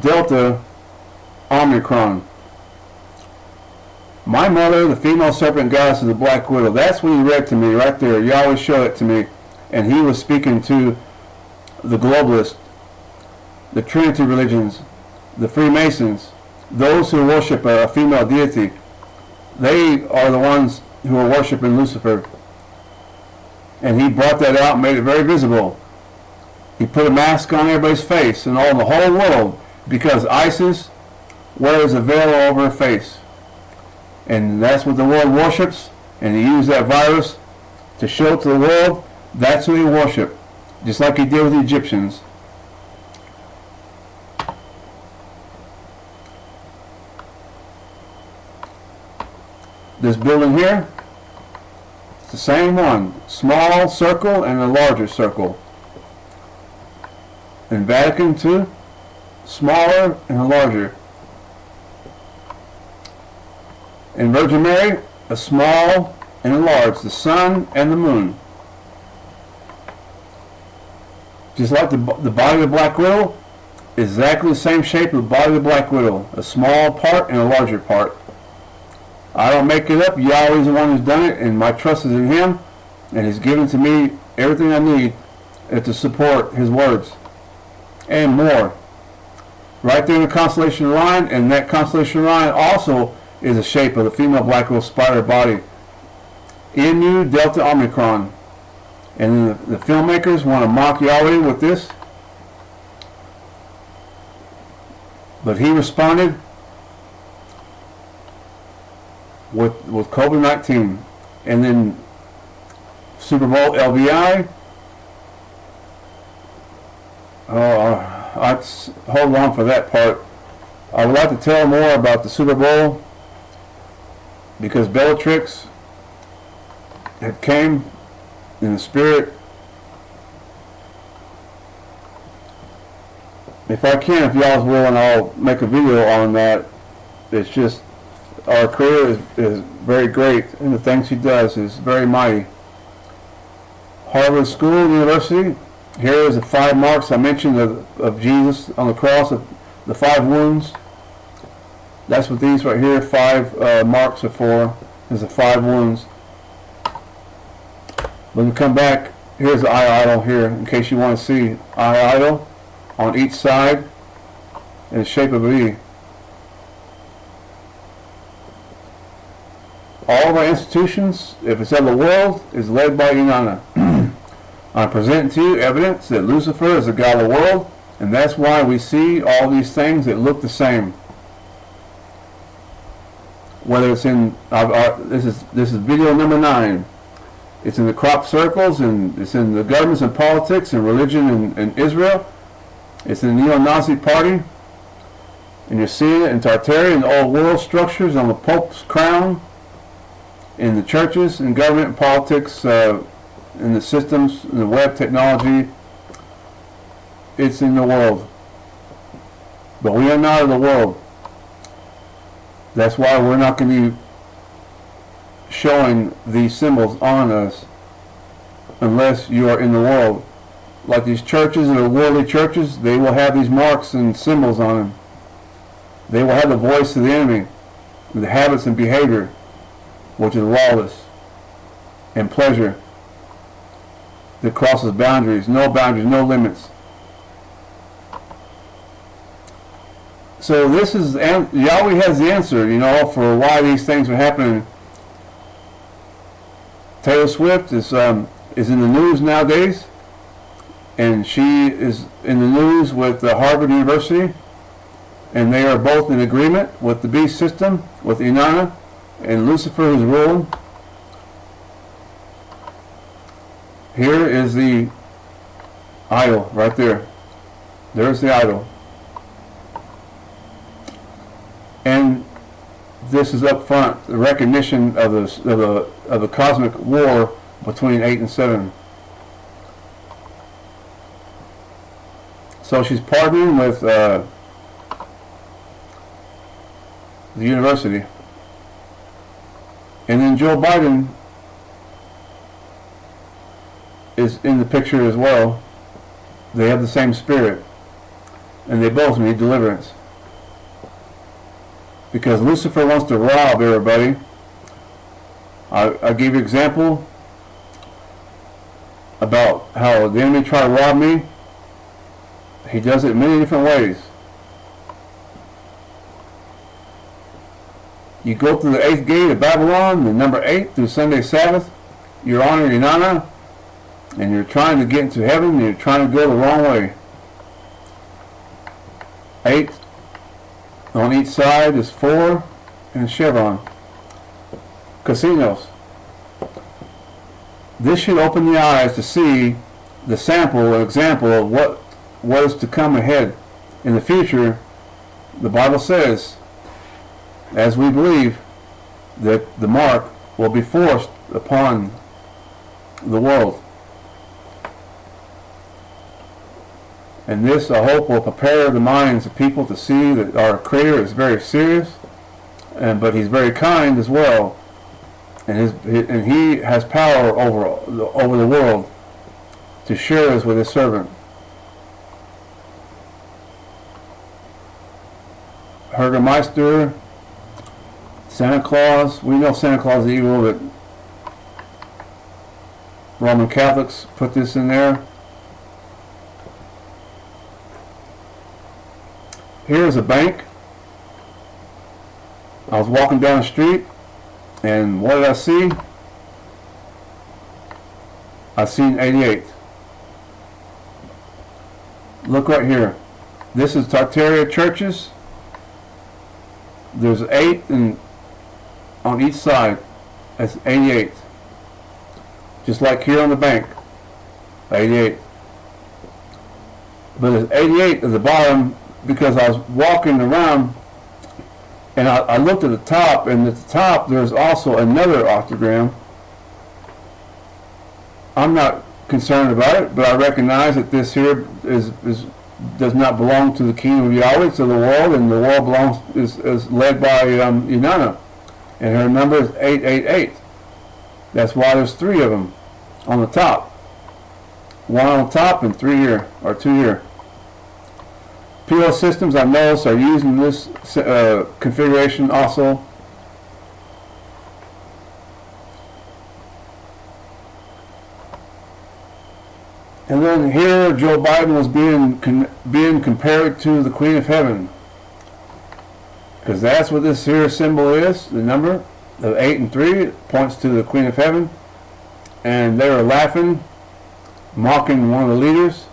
Delta Omicron. My mother, the female serpent goddess, is the black widow. That's what he read to me right there. Yahweh showed it to me. And he was speaking to the globalists, the Trinity religions, the Freemasons, those who worship a female deity. They are the ones who are worshiping Lucifer. And he brought that out and made it very visible. He put a mask on everybody's face and all the whole world because ISIS wears a veil over her face. And that's what the world worships. And he used that virus to show to the world that's who he worshiped. Just like he did with the Egyptians. This building here, it's the same one. Small circle and a larger circle. In Vatican II, smaller and larger. In Virgin Mary, a small and a large. The sun and the moon. Just like the body of the Black Widow, exactly the same shape of the body of the Black Widow. A small part and a larger part. I don't make it up. Yahweh's the one who's done it, and my trust is in him, and he's given to me everything I need to support his words and more. Right there in the constellation line, and that constellation line also is a shape of the female Black Widow spider body. Nu Delta Omicron. And the filmmakers want to mock Yahweh with this. But he responded with COVID-19. And then Super Bowl LVI. I'd hold on for that part. I would like to tell more about the Super Bowl because Bellatrix had came in the spirit. If I can, if y'all's willing, I'll make a video on that. It's just, our Creator is very great, and the things he does is very mighty. Harvard School University. Here is the 5 marks I mentioned of Jesus on the cross, of the 5 wounds. That's what these right here, 5 marks are for, is the 5 wounds. When we come back, here's the eye idol here, in case you want to see eye idol on each side in the shape of a V. All of our institutions, if it's of the world, is led by Inanna. I present to you evidence that Lucifer is the god of the world, and that's why we see all these things that look the same. Whether it's in this is video number 9. It's in the crop circles, and it's in the governments and politics and religion in Israel. It's in the neo-Nazi party, and you're seeing it in Tartary and the old world structures on the Pope's crown, in the churches and government and politics, in the systems, in the web technology. It's in the world. But we are not of the world. That's why we're not going to be showing these symbols on us unless you are in the world. Like these churches and the worldly churches, they will have these marks and symbols on them. They will have the voice of the enemy, the habits and behavior, which is lawless and pleasure that crosses boundaries, no limits. So this is, Yahweh has the answer, for why these things are happening. Taylor Swift is in the news nowadays, and she is in the news with Harvard University, and they are both in agreement with the beast system, with Inanna, and Lucifer is ruling. Here is the idol right there. There's the idol. And this is up front, the recognition of the cosmic war between 8 and 7. So she's partnering with the university. And then Joe Biden is in the picture as well. They have the same spirit. And they both need deliverance. Because Lucifer wants to rob everybody. I gave you an example about how the enemy tried to rob me. He does it in many different ways. You go through the 8th gate of Babylon, the number 8 through Sunday Sabbath. You're honoring Inanna, and you're trying to get into heaven, and you're trying to go the wrong way. 8 on each side is 4 and a chevron. Casinos. This should open the eyes to see the sample, an example of what is to come ahead in the future. The Bible says, as we believe, that the mark will be forced upon the world. And this, I hope, will prepare the minds of people to see that our Creator is very serious, but He's very kind as well. And He has power over the world to share us with His servant. Hergermeister, Santa Claus. We know Santa Claus is evil, but Roman Catholics put this in there. Here's a bank. I was walking down the street, and what did I see? I seen 88. Look right here. This is Tartaria churches. There's 8 on each side. That's 88. Just like here on the bank. 88. But it's 88 at the bottom because I was walking around and I looked at the top, and at the top there's also another octagram. I'm not concerned about it, but I recognize that this here does not belong to the kingdom of Yahweh, to the world, and the world is led by Inanna, and her number is 888. That's why there's 3 of them on the top. 1 on the top and 3 here, or 2 here. POS systems, I've noticed, are using this configuration also. And then here, Joe Biden was being compared to the Queen of Heaven, because that's what this here symbol is. The number of 8 and 3 points to the Queen of Heaven, and they were laughing, mocking one of the leaders,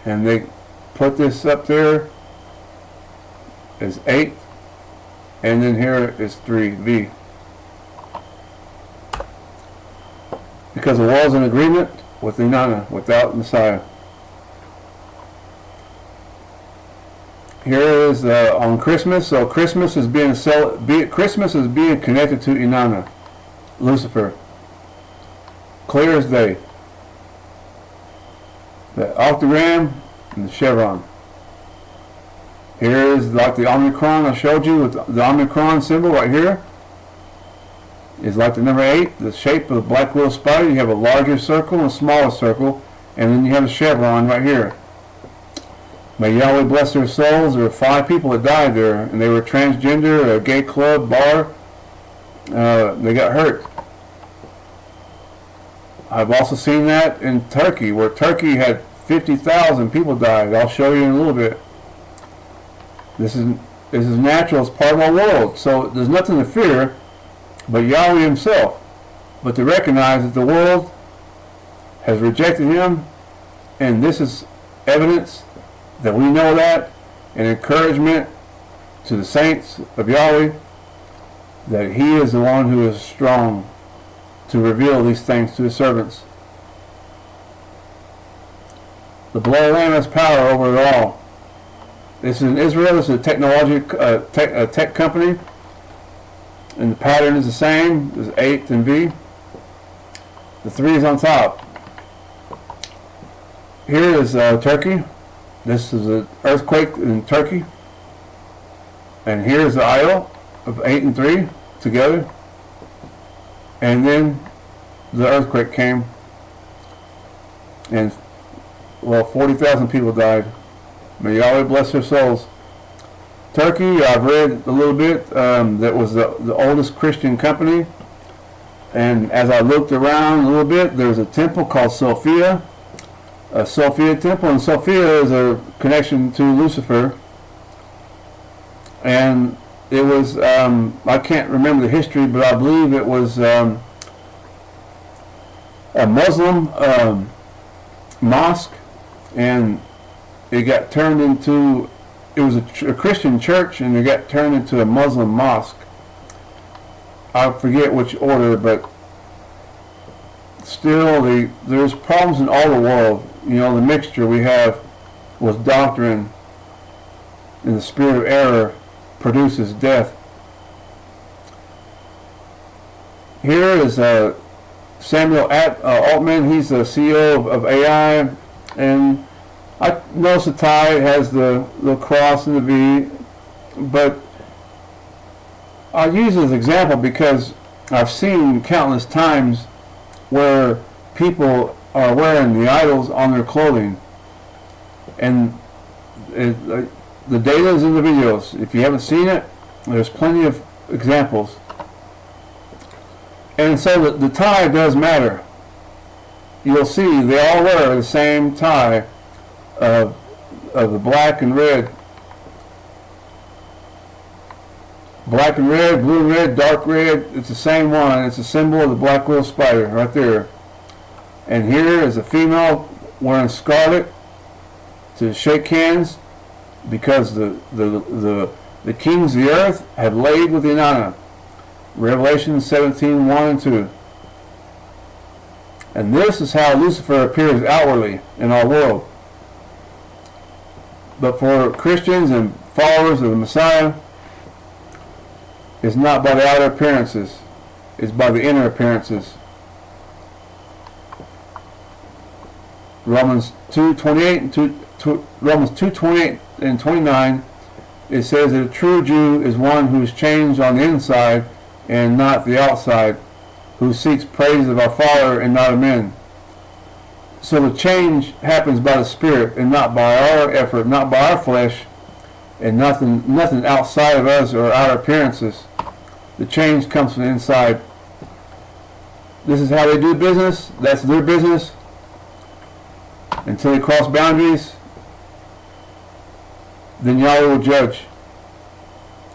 and they put this up there as 8, and then here is 3V. Because the world's in agreement with Inanna, without Messiah. Here is on Christmas. So Christmas is being connected to Inanna, Lucifer. Clear as day. The octagram and the chevron. Here is like the Omicron I showed you, with the Omicron symbol right here. Is like the number 8, the shape of a black widow spider. You have a larger circle and a smaller circle, and then you have a chevron right here. May Yahweh bless their souls. There were 5 people that died there, and they were transgender, a gay club, bar. They got hurt. I've also seen that in Turkey, where Turkey had 50,000 people died. I'll show you in a little bit. This is natural. It's part of our world. So there's nothing to fear but Yahweh Himself. But to recognize that the world has rejected Him, and this is evidence that we know that, and encouragement to the saints of Yahweh, that He is the one who is strong to reveal these things to His servants. The blood of the Lamb has power over it all. This is in Israel. This is a tech company, and the pattern is the same. There's 8 and V. The 3 is on top. Here is Turkey. This is an earthquake in Turkey. And here is the idol of 8 and 3 together. And then the earthquake came, and 40,000 people died. May Yahweh bless their souls. Turkey, I've read a little bit, that was the oldest Christian company. And as I looked around a little bit, there's a temple called Sophia, a Sophia temple, and Sophia is a connection to Lucifer. And it was, I can't remember the history, but I believe it was a Muslim mosque, and it got turned into, it was a Christian church, and it got turned into a Muslim mosque. I forget which order, but still, there's problems in all the world. You know, the mixture we have with doctrine and the spirit of error produces death. Here is Samuel Altman. He's the CEO of AI, and I notice the tie has the cross and the V, but I'll use it as an example because I've seen countless times where people are wearing the idols on their clothing, and the data is in the videos. If you haven't seen it, there's plenty of examples. And so the tie does matter. You'll see they all wear the same tie of the black and red. Black and red, blue and red, dark red, it's the same one. It's a symbol of the black widow spider right there. And here is a female wearing scarlet to shake hands because the kings of the earth have laid with Inanna. Revelation 17, 1 and 2. And this is how Lucifer appears outwardly in our world. But for Christians and followers of the Messiah, it's not by the outer appearances, it's by the inner appearances. Romans 2:28 Romans 2:28 and 29, it says that a true Jew is one who is changed on the inside and not the outside, who seeks praise of our Father and not of men. So the change happens by the Spirit and not by our effort, not by our flesh, and nothing outside of us or our appearances. The change comes from the inside. This is how they do business. That's their business. Until they cross boundaries, then Yahweh will judge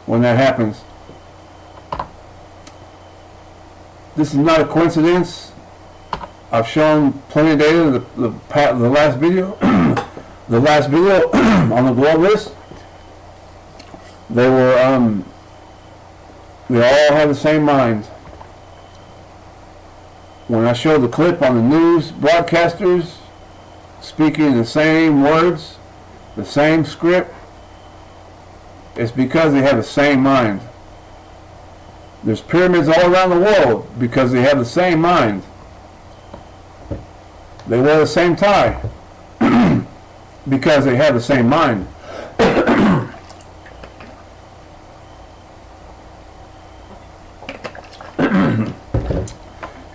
when that happens. This is not a coincidence. I've shown plenty of data. The last video, the last video on the globe list, they all have the same mind. When I showed the clip on the news broadcasters speaking the same words, the same script, it's because they have the same mind. There's pyramids all around the world because they have the same mind. They wear the same tie because they have the same mind.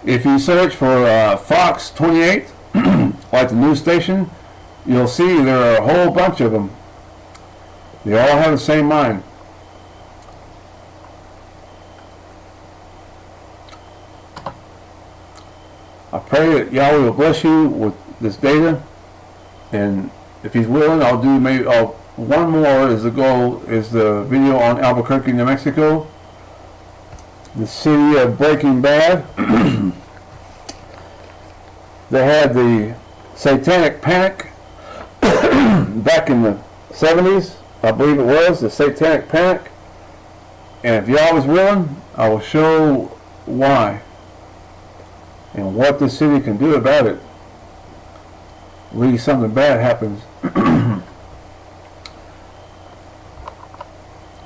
If you search for Fox 28, like the news station, you'll see there are a whole bunch of them. They all have the same mind. I pray that Yahweh will bless you with this data, and if He's willing, I'll do maybe one more. Is the goal is the video on Albuquerque, New Mexico, the city of Breaking Bad. They had the Satanic Panic back in the 70s, I believe it was, the Satanic Panic. And if Yahweh's willing, I will show why and what the city can do about it. Really, something bad happens.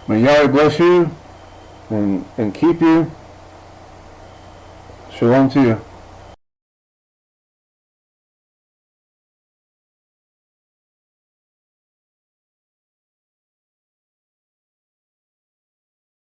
May Yahweh bless you and keep you. Shalom to you.